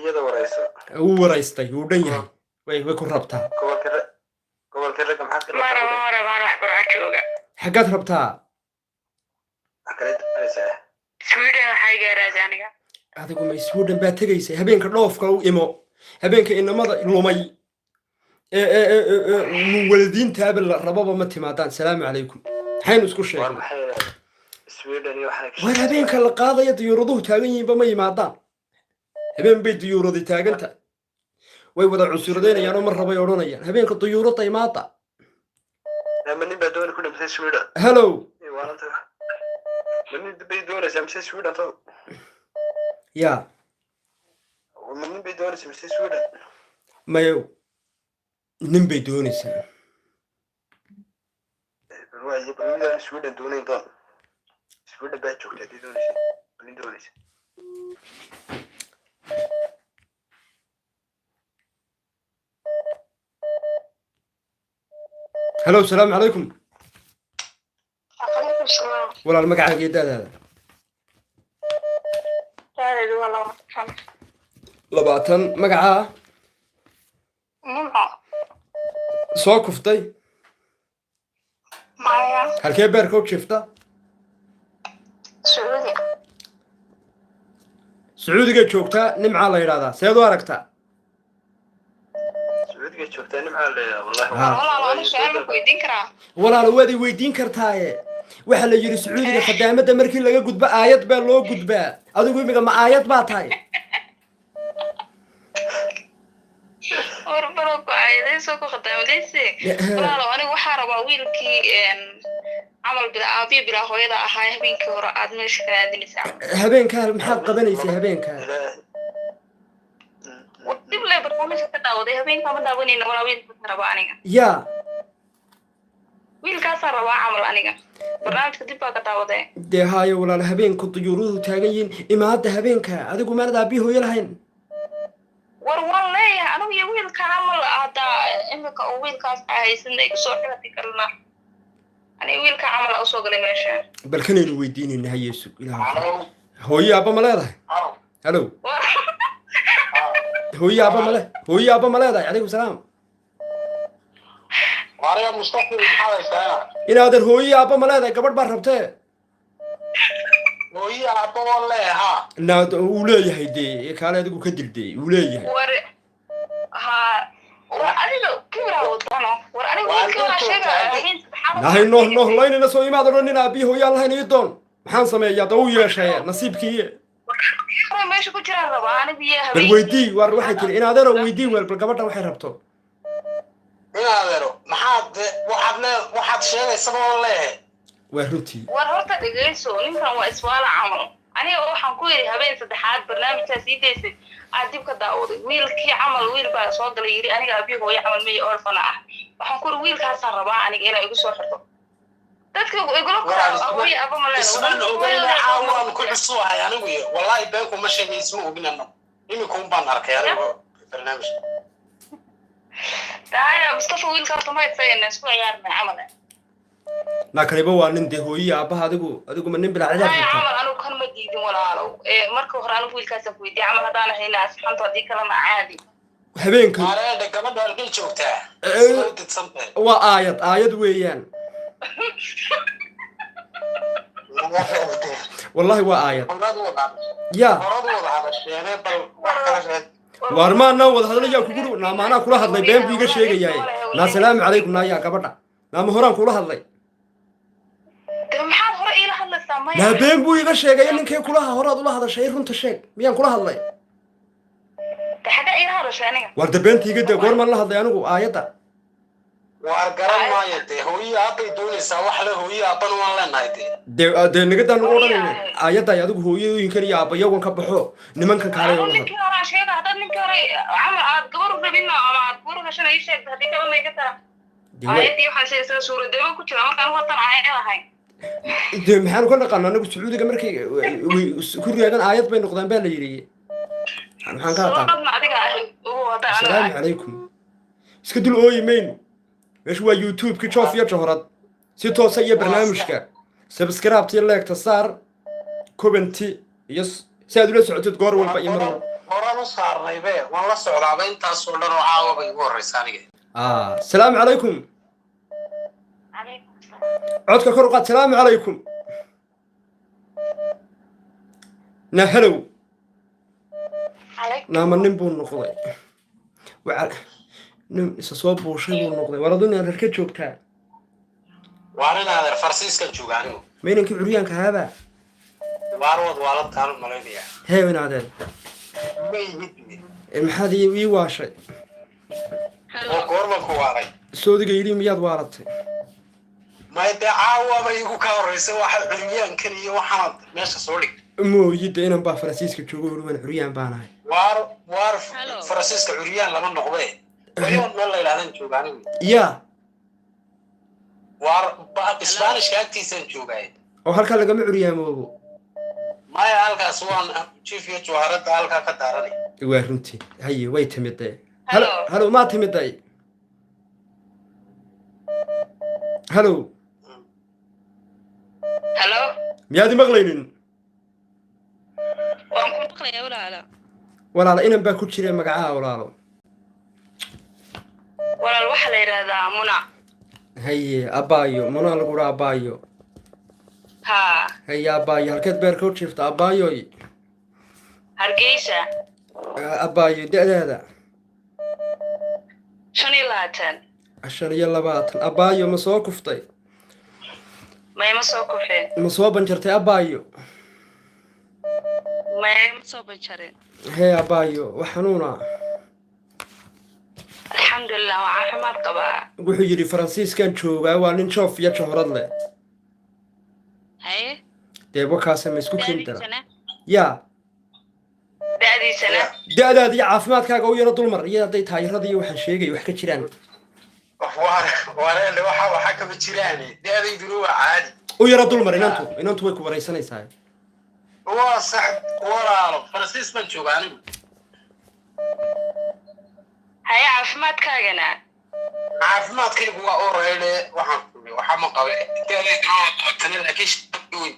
iyada warayso wuu waraystay wuu dhan yahay way ku rabtaa gobolka ragga maxaad ka مرة مرة ما راح برا شوقة xaggaad rabtaa سويدن حاجة رازانية adigu ma sweden baa tegaysay habeenka dhoofka u imo habeenka inamada lumay waladiintaaba la rababa ma timaadaan salaamu calaykum maxaynu isku sheegnay war habeenka la qaadaya diyuuraduhu taagan yihiinba ma yimaadaan habeen bay diyuuradi taaganta way wada cusuradeynayaan oo mar rabay odhanayaan habeenka diyuuradda imaada من بدون كنا مسيس سويدن hello وانا من بدون مسيس سويدن تو ya ومن بدون مسيس سويدن mayo nin bay doonaysaa بالواجب بدون سويدن دونين دون سويدن باتشوك تدي دونيس من دونيس hello السلام عليكم عليكم السلام. walaal magacaaga iyo daadaada Daadadu waa 25. 20 magacaa Nimco. soo kuftay Maya. halkee beerka u jifta Sacuudi. sacuudiga joogtaa nimcaa la yidhahdaa seed u aragtaa سويدن شفتها نمع والله walaal anu su'aal ma ku weydiin karaa walaal waad i weydiin kartaaye waxaa la yidhi sacuudiga khadaamadda markii laga gudbo aayad baa loo gudbaa adigu imiga ma aayad baa tahay warbaro ku aayadayso ku khadaamadayse walaal anigu waxaa rabaa wiilkii camal bila aabiya bila hooyada ahaa habeenkii hore aad meesha ka aadinaysaa habeenkaa maxaad qabanaysaa habeenkaa dib le barnaamijka ka daawaday habeenkaa ma daawanayna walaa wiilkaasa rabaa aniga yaa wiilkaasaa rabaa camal aniga barnaamijka dib baa ka daawaday dee haayo walaal habeenku duyuuruhu taagan yihiin imaadda habeenka adigu maanad aabiya hooyo lahayn war waan leeyahay anigu iyo wiilka camal haddaa imika oo wiilkaas ahaysan ay kusoo xirati karna aniga wiilka camal aa usoo galay meesha bal kanaynu weydiinayna hayeesu ilaah hooyo aabba ma leedahay hello hooyo aabba ma leedahay calaykum salaam وأنا مصطفى محمد سلام inaadan hooyo aabba ma leedahay gabadh baa rabtee وهي أبو والله ها naad uu leeyahay dee kaale adigu ka dilday uu leeyahay war ha war adiga kibra wadano war aniga wiilka waa sheega habeen saddexaad nahay noh laynina soo imaad odhan nin aabiya hooyaan lahayn ii doon maxaan sameeyaa da u yeeshay nasiibkii war meesha ku jiraan rabaa aniga iyo bal habeen weydii war waxay tiri inaadeero weydii weel bal gabadha waxay rabto inaadero waxaad sheegaysaa walله waa runtii war horta dhegeyso ninkan waa iswaala camal aniga waxaan ku yiri habeen saddexaad barnaamijkaas ii deysay aad dib ka daawaday wiilkii camal wiil baa soo galay yiri aniga abiyo hooyo camal meey orfana ah waxaan ku yiri wiilkaasaan rabaa aniga inay igu soo xirto dadka igula koro hooyo aba ma isman ogeyna caawaan ku cusubay anigu wallahi beenku ma sheegayso ognano imika un baan arkay anigu barnaamij taaya mustafa wiilkaas ma haysan isku ciyaarna camal naakaniba waa nin dee hooyo aabbaha adigu ma nin bilaa cidaad taaya rabtaa camal anigu kan ma diidin walaalow marka hore anigu wiilkaasaan ku weydiiyay camal haddaan hayna asxaabta haddii kalena caadi habeenka maareedha gabadha halkay joogtaa waa aayad weeyaan wallahi waa aayad yaa waar maanaan wada hadlayaa kugu dhow naamaanaa kula hadlay been buu iga sheegayaaye naa salaamu calaykum naayaa gabadha naama horaan kula hadlay de maxaad hore iila hadlaysaa maya naa been buu iga sheegaya ninkii kulaha horaad ula hadashay runta sheeg miyaan kula hadlay de xagga iila hadashay aniga waar de beentiiga dee goormaan la hadlay anigu aayadda waar garan maayo dee hooyo aabbay doonaysaa wax le hooyo aabban waan leenahay dee nagadaan ugu odhanayna aayadda ay adigu hooyooyinkan iyo aabbayagan ka baxo nimankan kaalay anu ola hadla ninkii hore aan sheega haddaad ninkii hore camal aad gabar u rabin ama aad gabar hashana ii sheegta haddii kaba may ka tara aayadii waxaan sheegaysaa suuradaba ku jira markaan watan aayad ahayn dee maxaanu ka naqaano anagu sacuudiga markay ku reegan aayad bay noqdaan baa la yidhi maxaan ka aqaan suuradna adiga ahayd hadda aniga asalaamu calaykum iska dul ooyi maynu meeshu waa youtube-ki joof iyo johorad si toosa iyo barnaamijka subscribe iyo leegta saar commenti iyo si aad ula socotid goor walba iyo mar walba horaan u saarnay be waan la socdaaba intaasoo dhan oo caawa bay igu horreysa aniga asalaamu calaykum Calaykum salaam. codka kor u qaad salaamu calaykum na hellow Calaykum. naama nin buu noqday nin isa soo buushay buu noqday war aduna reerka joogtaa waan inaadeer farsiiskan jooga anigu ma inankii curyaanka haaba waarwad waa la taal malaynaya hee inaadeen maxaad ii waashay oo goorman ku waaray soodiga yidhi miyaad waaratay ما يدعوا ما يقول كارس واحد علميان كان يوحنا ماشي صوري mooyida inan baa faransiiska joogo hurwan curyaan baanahay وار Hello. فرانسيسكا عريان لما نقضي ويوم والله يلعن شوغاني yaa وار اسبانيش كاكتي سن شوغاي oo halkaa lagama curyaamoobo ما يالك سوان شوف يجو هرد هالك كدارني waa runtii haye way timiday Hello. halo maa timiday halo Hello. miyaad imaqlaynin Waan ku maqlayaa walaala. walaala inan baa ku jira magacaha walaalo Walaal waxa la yiraahdaa Muna. haye abaayo munaa lagu dhaa abaayo Ha, haye abaayo halkeed beerka u jiifta abaayoy Hargeysa. abaayo da-daada 25. 25 abaayo ma soo kuftay Ma soo kufeen. ma soo banjartay abaayo Ma soo banjareen. hee abaayo wax xanuuna Alxamdulillah waa caafimaad qabaa. wuxuu yidhi faransiiskan joogaa waa nin joof iyo johrad leh Haye. dee wakaase ma isku keeni dara Daadiisana. yaa Daadiisana. da-daada iyo caafimaadkaaga u yaro dulmar iyo hadday taayirada iyo waxaan sheegay wax ka jiraan وار اللي waxa ka jiraan deedayduna waa caadi u yaro dulmar inantu way ku waraysanaysaa waa sax walaalo فرانسيس man joogaani Haye caafimaadkaagana. caafimaadkaygu waa oreyle waxaan ku waxa ma qabo deedayduna waa tan laakiin weyn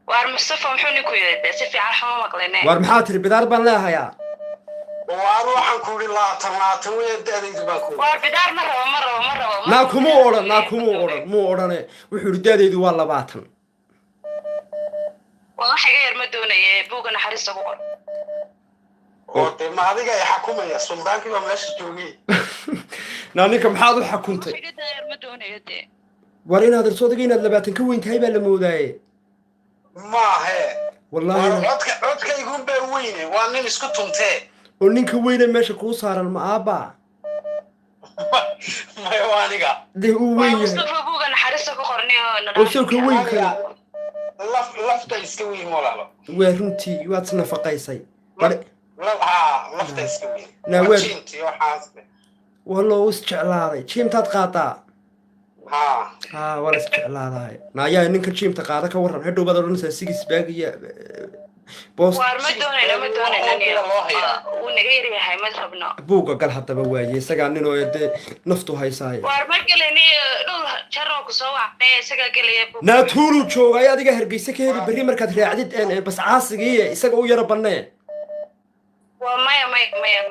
Waar Mustafa muxuu ninku yidhi si fiican xuma maqlaynay. waar maxaa tiri bidaar baan leehayaa waan waxaan ku yiri laatan weyn deedaydu baan ku Waar bidaar ma rabo. naa kumuu odhan muu odhane wuxuu yidhi da-deedu waa 20 Waa wax iga yar ma doonaye buuga naxariista ku qor. oo de ma adiga ay xukumaya suldaanki baa meesha joogay naa ninka maxaad u xakuntay Iga yar ma doonaye de. war inaad irsoodaga inaad 20 ka weyn tahay baa la moodaaye ma he wallaahi codkaygu baa weyne waa nin isku tuntee oo ninka weyne meesha kuu saaran ma aabaa ma aniga dee uu Waa weyn yahay Mustafa buuga naxariista ku qorniyo oo soo ka weyn kara lafta iska weyn walaalo waa runtii waad isnafaqaysay bari lafta iska weyn Naa weer. Jinti waxaas wallow is jeclaaday jiimtaad qaadaa ها waa la is jeclaadahay naayaa ninka jiimta qaada ka waran hadhow baad odhanaysaa sigis baag iyo boos Waar ma doonayna uu naga yar yahay ma rabno. buugga gal haddaba waaye isagaa nin oo dee naftu haysaaye Waar ma galani dhul jarro ku soo wacday isaga galaya buuga. naatuulu joogay adiga hargeysa ka heli berri markaad raacdid bas caasigii isaga u yara bannee Waa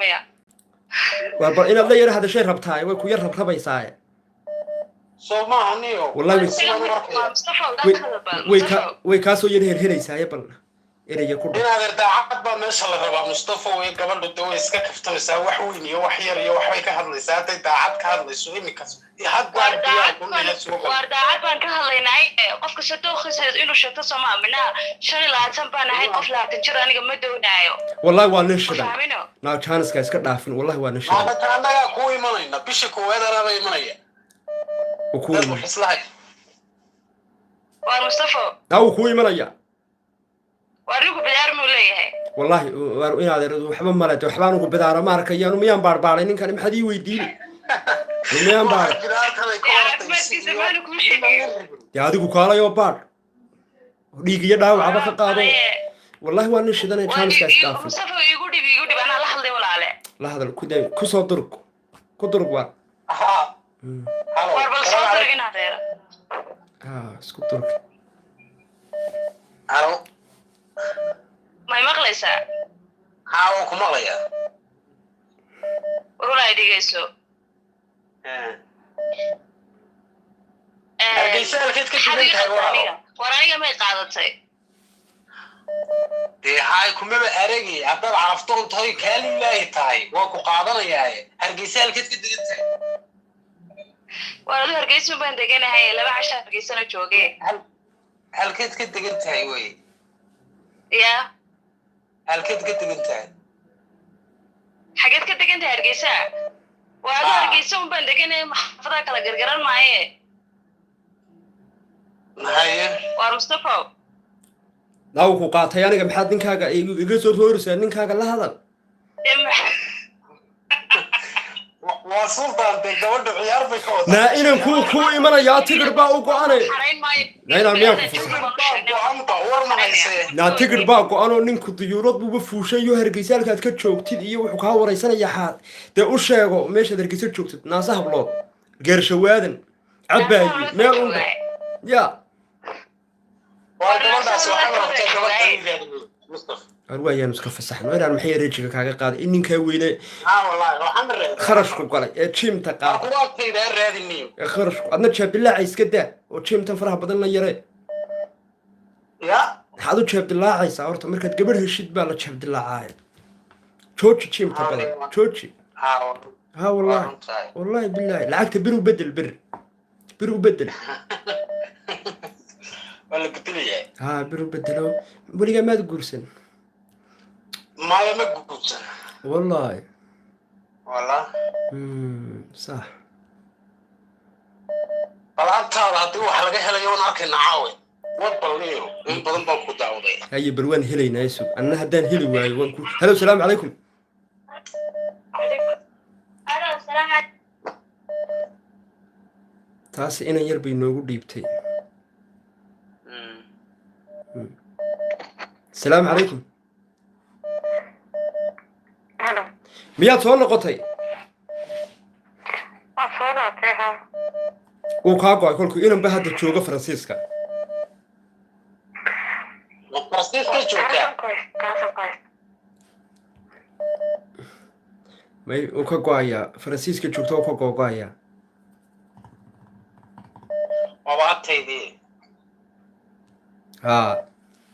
maya. waa bal inaad la yara hadashay rabtaay way ku yar rabrabaysaaye سو ما هنيو والله Waa Mustafa uga hadal. way kaasoo yar herheraysaaye bal eraya ku dha inaad daacad baa meesha la rabaa Mustafa way gabadhu daway iska kaftanaysaa wax weyn iyo wax yar iyo waxbay ka hadlaysaa haday daacad ka hadlayso iminkaas Waar daacad baan ka hadlaynay qofka sadooqiisa inuu sheegto Soomaaliya 25 baan ahay qof 20 jir aniga ma doonaayo. wallahi waa nin shidan Fahmino. naa jaaniska iska dhaafin wallahi waa nin shidan anaga ku imanayna bisha koowaadana bay imanaya oo ku dad iman wax islahay Waar Mustafa taa ku imanaya waar nigu bidaar mu leeyahay. wallahi waar inaad erado waxba male waxbaan ugu bidaara ma arkayaan miyaan baarbaaray ninkan maxaad ii weydiin miyaan baar dee adigu kaalayoo baadh dhiig iyo dhaawacba ka qaado wallahi waa nin shidanay jaaniska is dhaafin Mustafa igu dhib ana la hadlay walaale. la hadal ku soo durug ku durug waa Waar bal soo dirgina reer. isku durug halo Ma maqlaysaa? haawo kuma laya Walaal dhigeyso. hargeysa halkeed ka jiran tahay walaalo Waar aniga may qaadatay. dee haay kumaba aragay haddaad caraftoon tahay kaalilaahi tahay waa ku qaadanayaaye hargeysa halkeed ka degan tahay Waar Hargeysa baan deganahay 2 casho Hargeysana joogay. halkeed ka degan tahay wey Ya, halkeed ka degan tahay xageed ka degan tahay Hargeysa? وهذا هرقيسون بندقين محفظة كلا قرقران معي هاي ومصطفى لو ku qaatay aniga maxaad ninkaaga iga soo rooraysaa ninkaaga la hadal وصلت عند جواد عيار بكوت naa inan ku imanayaa tigir baa u go'anay naa inaan miyaan ku fasaxay وأنت ورنا هيسه naa tigir baa go'anoo ninku diyuurad buuba fuushay iyo hargeysa halkaad ka joogtid iyo wuxuu kaa waraysanaya xaad dee u sheego meeshaad hargeysa joogtid naasa hablood geershawaadan cabbaayi meel unda ya وأنا سبحان الله جواد مصطفى arwaayaan iska fasaxno inaan maxay reejiga kaaga qaaday in ninkaa weyne والله الحمد لله kharashku galay ee jimta qaada أقوى في ده رادني ee kharashku adna jaabilaaca iska daa oo jimtan faraha badan la yaree يا maxaad u jaabdilaacaysaa horta markaad gabadh heshid baa la jaabdilaacaya jooji jimta badan jooji ha wallahi wallahi billahi lacagta bir u bedel bir u bedel ولا قلت لي ha bir u bedelo weligaa maad guursan ما يمقوت wallahi والله صح طلعت هذا واحد لقى هلا يوم أكل نعاوي وضبلنيو من بدن بكو داودي هاي بروان هلينا يسوق أنا هدان هلي واي وانكو هلا السلام عليكم أهلا السلام عليكم taasi inan yar bay noogu dhiibtay السلام عليكم halo miyaad soo noqotay waa soo noqotay ha uu kaa go'ay kolkuu inanba hadda jooga faransiiska فرنسيس كيشوكا may uu ka go'ayaa faransiiska joogta uu ka go'ayaa وبعتي دي haa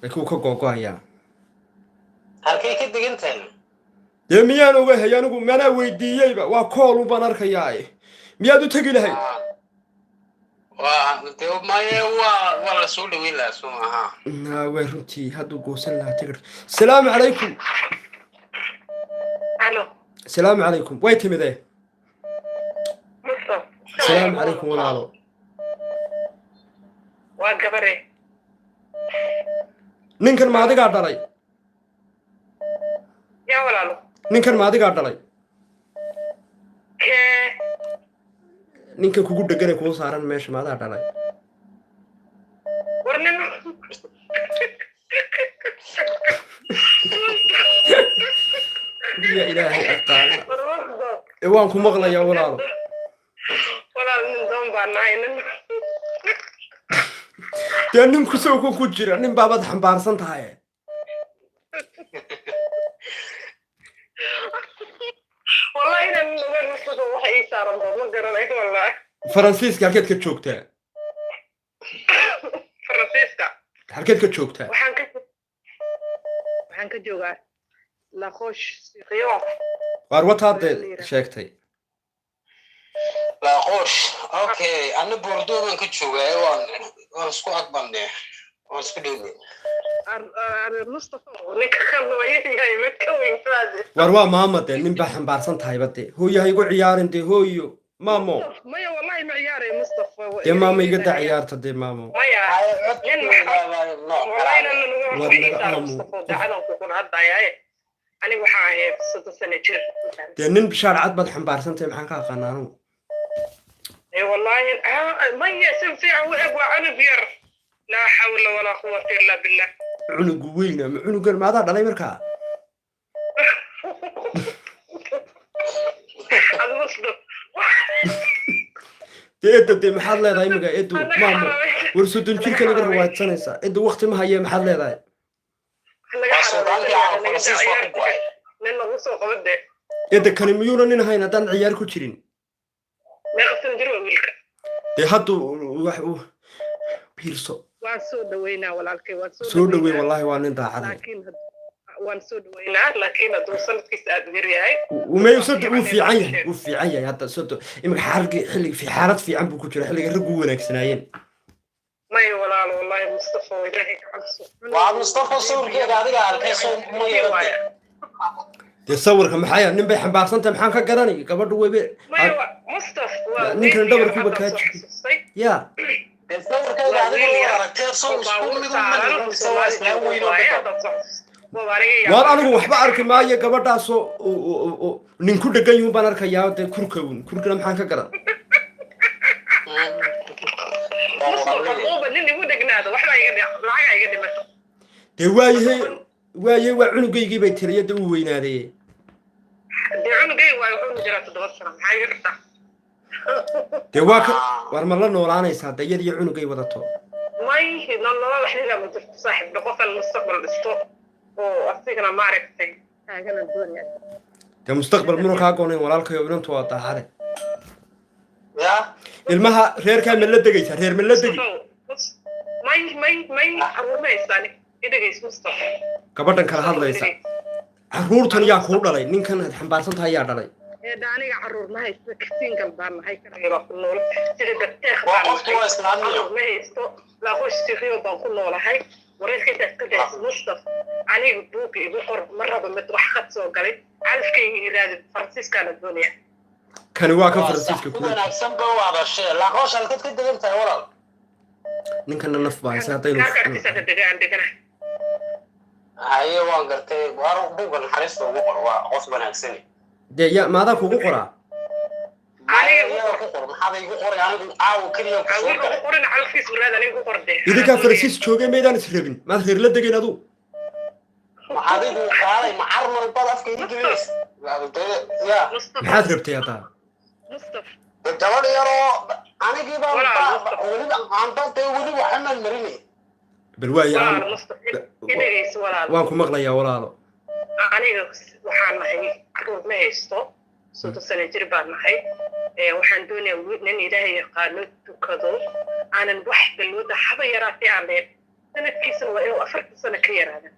laakiin uu ka go'ayaa هالكي كده أنت dee miyaan ogahay anigu manaa weydiiyeyba waa kool ubaan arkayaa miyaad u tegi lahayd ما ولا سولي ولا سوما waa runtii hadduu goosan lahaa tigir السلام عليكم halo السلام عليكم way timidee muso السلام عليكم walaalo waa gabare ninkan ma adigaa dhalay yaa walaalo ninkan ma adigaa dhalay kee ninkan kugu dhegane kuu saaran meesha maadaa dhalay war nin ya ilaahay aqaana war wasdo waan ku maqlayaa walaalo walaal nin doon baa nahay nin dee ninku sawka ku jira nin baabaad xambaarsan tahay wallahi inan nugan musugo waxa ii saaran doon ma garanayo wallahi faransiiska halkeed ka joogtaa faransiiska halkeed ka joogtaa waxaan ka joogaa la khosh siqiyo waar wataadee sheegtay لا خوش اوكي انا بوردو من كتشوغا واسكو اكبر واسكو دوني mustafa ninka khalwayay mid ka weyn faade waar waa maama dee nin baa xambaarsan tahayba dee hooyo ha igu ciyaarin dee hooyo maamo maya wallahi ma ciyaaray mustafa dee maama iga daa ciyaarta dee maamo maya wallahi nan War naga aamu. mustafa dacadan ku kun hadaya aniga waxa ahay 6 sano jir dee nin bishaar cad baad xambaarsan tahay maxaan ka aqaanaa anugu والله ما يسمع وابو عنب ير لا حول ولا قوة إلا بالله cunugu weyna ma cunugan maadaa dhalay markaa المصدق dee edda dee maxaad leedahay imiga eddu maamo war soddon jirka naga rawaadsanaysaa eddu wakti ma hayee maxaad leedahay من نغصو قبضة edda kani miyuuna nin hayn haddaan ciyaar ku jirin ما قصن جروا ويلك dee hadduu wax uu biirso وانسو دوينا ولا الكي وانسو soo dhawey wallaahi waa nin daacada لكن وانسو دوينا لكن هدو سنة كيساد غيرياي umay soddo uu fiican yahay uu fiican yahay hadda soddo imika xaalgi xillig fi xaalad fiican buu ku jira xilliga raggu wanaagsanaayeen ما والله والله مصطفى وإلهي كعبسو ومصطفى صور كده هذيك على كيسو ميه dee sawirka maxay nin bay xambaarsantahay maxaan ka garanay gabadhu weybe maya mustaf waa ninkan dhabarkuba kaa jiro ya sawirkayga adiga waa aragtee soo isku mid waa isla weyn oo waan anigu waxba arki maayo gabadhaasoo nin ku dhegan yuhun baan arkayaa dee kurkawun kurkana maxaan ka garan dee waayahay waa cunugaygii bay tiriya dee uu weynaadee dee waa ka war ma la noolaanaysaa dayad iyo cunugay wadato may nolola waxdila ma jirto saaxiib qofan mustaqbal dhisto oo asigana maaragtay taagana doonaya dee mustaqbal muna kaa goonayn walaalkayo inantu waa daacade ya ilmaha reerkaa ma la degaysaa reer ma la degi may caruurmaysaan idagays mustafa gabadhan kala hadlaysa caruurtan yaa kuu dhalay ninkan aad xambaarsan tahay yaa dhalay aniga caruur ma haysto single baan nahay karaga ku nool sida dadteeq waa qofku waa islaamiyo ma haysto la qoystiyo baan ku noolahay wareerka iska gaas mustafa aniga buuq igu qor maraba mid wax qad soo galay alfkayga iraad Franciscana doonaya kani waa kan Francisca ku wanaagsan baa wada shay la qosh halkad ka degan tahay walaal ninkana naf baa haysa hadaynu haye waan gartay waar buugan xariista ugu qor waa qof wanaagsan dee ya maadaa kugu qoraa aniga ku qor maxaa igu qoray anigu aaw kaliya ku soo galay qorin alfiis waraad aniga qorday idinka Francis joogay meedaan israbin maad reer la degeen adu maxaad igu qaaday ma carmal bad afka ingiriis ya maxaad rabtay hada mustafa gabadh yaroo anigii baan weli aan daltay weli waxaan marinay bal waa yaa idagays walaal waan ku maqlayaa walaalo aniga waxaan nahay caruur ma haysto soddon sano jir baan nahay waxaan doonayaa nin ilaahay yaqaano tukado aanan wax balwada haba yaraatay aan leeb sanadkiisa waa inuu 40 sano ka yaraada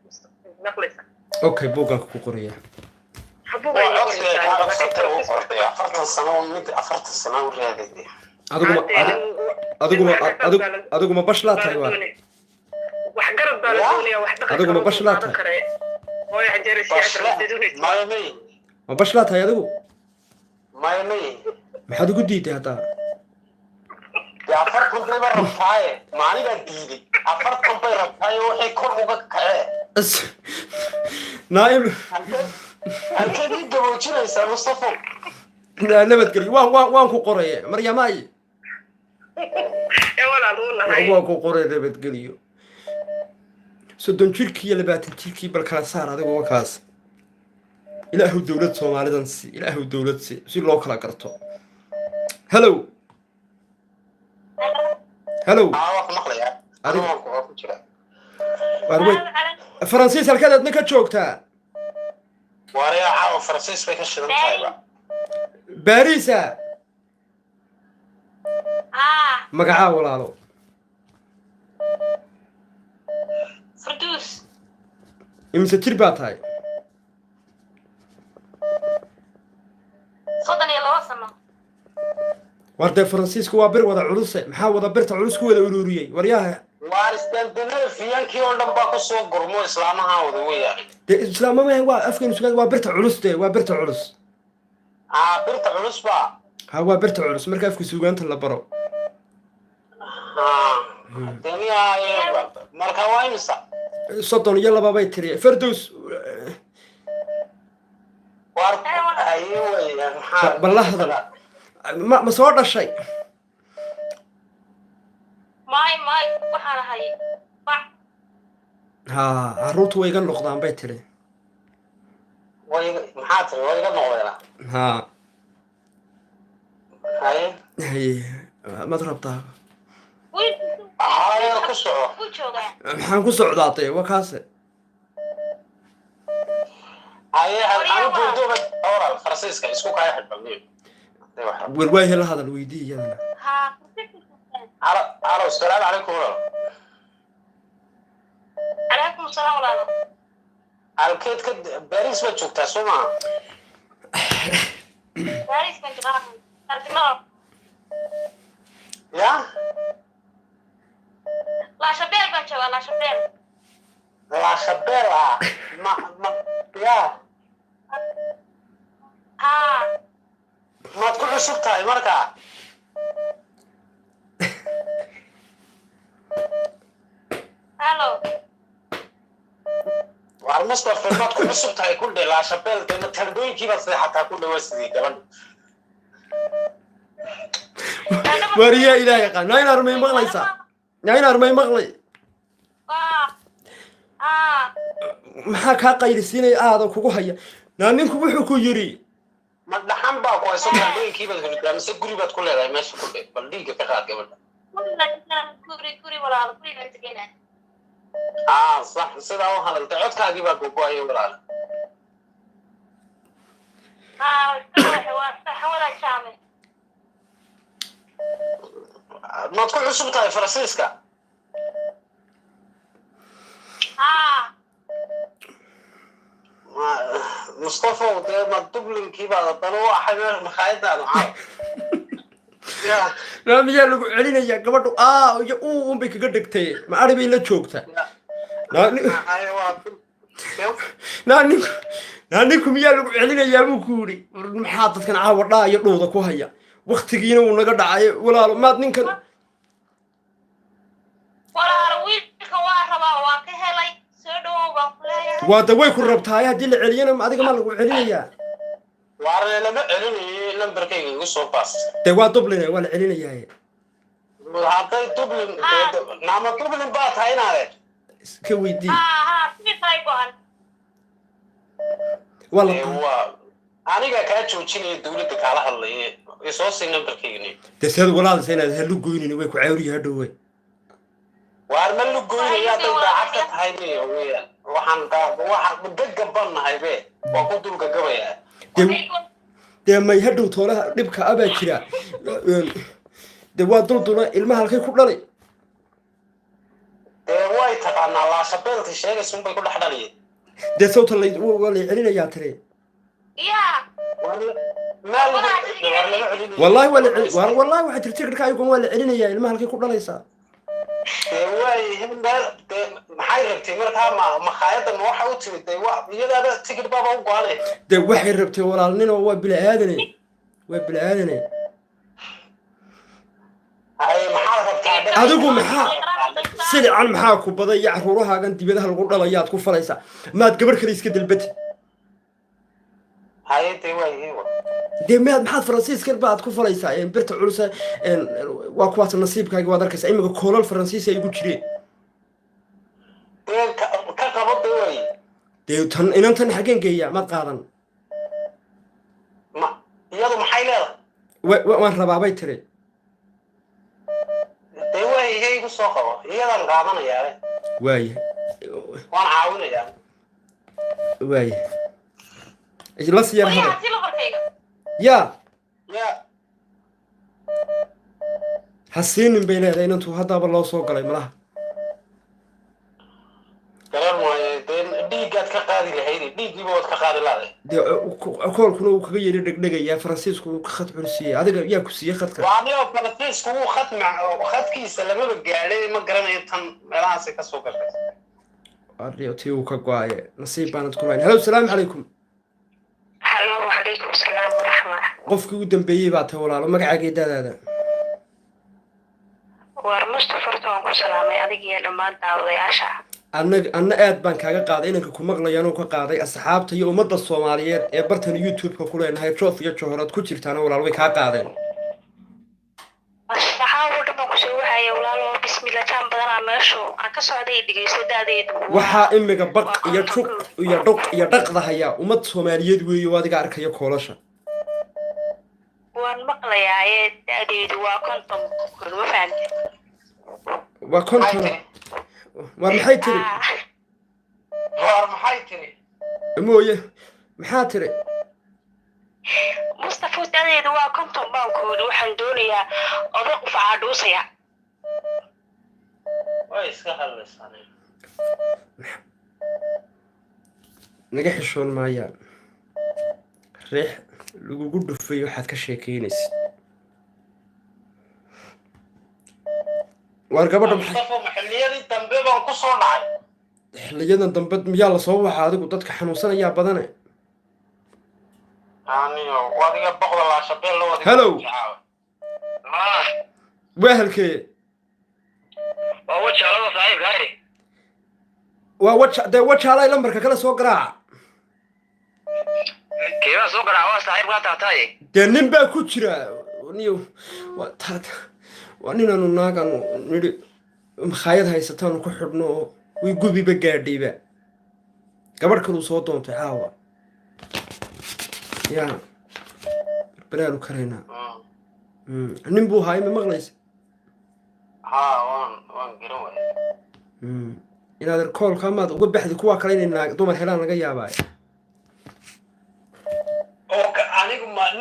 naqlaysa okay buugan ku qoraya adigu ma bash laa tahay waa wax garab baa la doonayaa wax dhaqan adigu ma bash laa tahay ma bash laa tahay adigu maxaad ugu diiday hadda afartan bay rabtaaye maaligaa diiday afartan bay rabtaaye waxay kor uga kacee naaim halkeed ii gaboojinaysaa mustafa nabadgelyo waan ku qoraye maryamaay waan ku qoray nabadgelyo soddon jirkii iyo 20 jirkii bal kala saar adigu wakaas ilaahu dawlad Soomaalidan si ilaahu dawlad si loo kala garto hello wax maqlaya adigu ku jira warway Francis halkaad adna ka joogtaa wariya caawa Francis bay ka shidan tahay Barisa magaca walaalo Furdus imse jir baa tahay soddon iyo laba sano warda Francisco waa bir wada culus maxaa wada birta culus ku wada ururiyay waryaha waar istaandanada fiyankii oo dhan baa ku soo gurmo islaamaha wada weeyaan de islaamaha waa afkan sugan waa birta culus waa birta culus birta culus baa waa birta culus marka afku suugaanta la baro daniya marka waa imisa soddon iyo laba bay tiri Firdaus war ayo weeyaan ballahda ma soo dhashay may waxaan ahay caruurtu way iga noqdaan bay tiri maxaa tiri way iga noqdeen haye maad rabtaa ku soco maxaan ku socdaatay wakaase haye anu buurduba oral Francisca isku kaya xidhbaniyo والوايه لا هذا الويدي يلا على السلام عليكم عليكم السلام ورحمة الله الكيد كد باريس ما تشوفها سوما باريس كنت غلط يا لا شبيل بنشوف لا شبيل لا شبيل ما يا ها ما تكون شفتها مركا هلو والمصطفى ما تكون شفتها كل لا شبال كنا تردوين كيف صحتها كل وسدي كمان wariyaa ilaah yaqaan naa in armay maqlaysaa naa in armay maqlay maxaa kaa qaylisiinaya aada kugu haya naa ninku wuxuu ku yidhi ما دحين بقى كويس تردوين كيف تقول بس قريب تقول لها ماشي كل بلديك تقعد قبل كوري ولا كوري نتكلم صح سيدا هذا التعود كاجي بقى كوي ولا صح ولا شامل ما تكون شفتها فرانسيسكا مصطفى وده مكتوب لي كيف هذا طلوع حاجه مخايدة انا عارف naa miyaa lagu celinayaa gabadhu iyo unbay kaga dhigtay ma ari bay la joogtaa naa ninku miyaa lagu celinayaa buu ku yidhi maxaa dadkan caawa dhaa iyo dhowda ku haya waktigiina wuu naga dhacay walaalo maad ninkan walaal wiilka waa rabaa waa ka helay soo dhawow baan ku leeyahay waa da way ku rabtaay haddii la celiyana adiga maa lagu celinayaa وأنا لما علمي نمبر كي يوصل باس. dee waa dublin waa la celinayaa هذا دبلن نعم دبلن بات هاي ناره. iska weydii sidii tahay go'an waa la هو أنا كا تشوفيني دولة كاله هلا يسوس نمبر كيني. dee seed walaalisa inaad halu goynini way ku cawriya hadhowe وأنا لو قولي يا دولة عكت هاي بيه ويا وحن بدق بنا هاي بيه وأقول دولة قبيا. dee may hadhow toolaha dhibka abaa jira dee waa duldula ilmaha halkay ku dhalay واي تقعنا الله شبيلة الشيء اسمه بيكون حدا ليه. dee sawta waa la celinayaa tire yaa ما wallahi wallahi waxay tirtir dhirka ayagoon waa la celinayaa ilmaha halkay ku dhalaysaa واي هم maxay rabtay markaa makhaayada ma waxa u timid iyada tigir baba u go'anay dee waxay rabtay walaalnimo waa bilaaadane ay maxaa rabtaa adigu maxaa silican maxaa ku baday iyo caruurahaagan dibadaha lagu dhalayaad ku falaysaa maad gabadh kale iska dalbati hay'adii way heewa dee maxaad faransiiskan baad ku falaysaa birta culus waa kuwaas nasiibkaaga waad arkaysaa imika koolal faransiis ay ugu jireen ka qabada way dee tan inantan xageen geeyaa maad qaadan ma iyadu maxay leedahay waan rabaa bay tiri dee way hay ku soo qabo iyadan qaadanayaa waaya waan caawinayaa waaya la siyar hada si la hortayga yaa ya ha siinin bay leedahay inantu haddaaba loo soo galay malaha garan waaye dee dhiiggaad ka qaadi lahayd dhiiggiiba waad ka qaadi lahayd dee koolkuna uu kaga yeedhi dhegdhegayaa faransiisku uu ka khad culsiiyey adiga yaa ku siiyey khadka waa aniga faransiisku uu khadkiisa lamaba gaadhay ma garanayo tan meelahaasay ka soo gashay ariyo tii uu ka go-aye nasiib baanad ku lahayn halo salaamu calaykum halo wacalaykum asalaam waraxmat qofkii u dambeeyey baa tahay walaalo magacaaga daadaada war mustafa horta waan ku salaamay adiga iyo dhammaan daawadayaasha anna aad baan kaaga qaaday inanka ku maqlayaanoo ka qaaday asxaabta iyo ummadda soomaaliyeed ee bartan youtube-ka ku leenahay joof iyo johoraad ku jirtaana walaal way kaa qaadeen saxaabo dhan ku soo waxay walaalo bismillah jaan badanaa meeshu aan ka socday dhigayso daadeedu waxaa imiga baq iyo juq iyo dhuq iyo dhaqda hayaa ummad soomaaliyeed weeye oo adiga arkaya koolasha waan maqlayaa daadeedu waa konton ma fahamtay waa konton waa maxay tiri war maxay tiri mooye maxaa tiri mustafa daadeedu waa konton baankoodu waxaan doonayaa oday qufacaa dhuusaya way iska hadlaysaa naga xishoon maayaan riix lagugu dhufay waxaad ka sheekeynaysid waar gabadha mustafa maxalliyadii dambe baan ku soo dhacay xiliyadan dambe miyaa lasoo waxa adigu dadka xanuunsanayaa badane wadiga boqda la shabeel la wadiga Hello. ah wehelkee waa wajaalada saaxiib gaari waa wajaalay lambarka kala soo garaaca keeba soo garaa waa saaxiib ka taatay dee nin baa ku jira niyo waa ninaanu naaganu nidhi makhaayad haysataan ku xidhno oo way gubiba gaadhayba gabadh kaluu soo doontay caawa yaa barbaraanu karaynaa nin buu haay ma maqlaysa waan garan waay inaad koolka amaad uga baxdi kuwa kale inay dumar helaan laga yaabaayo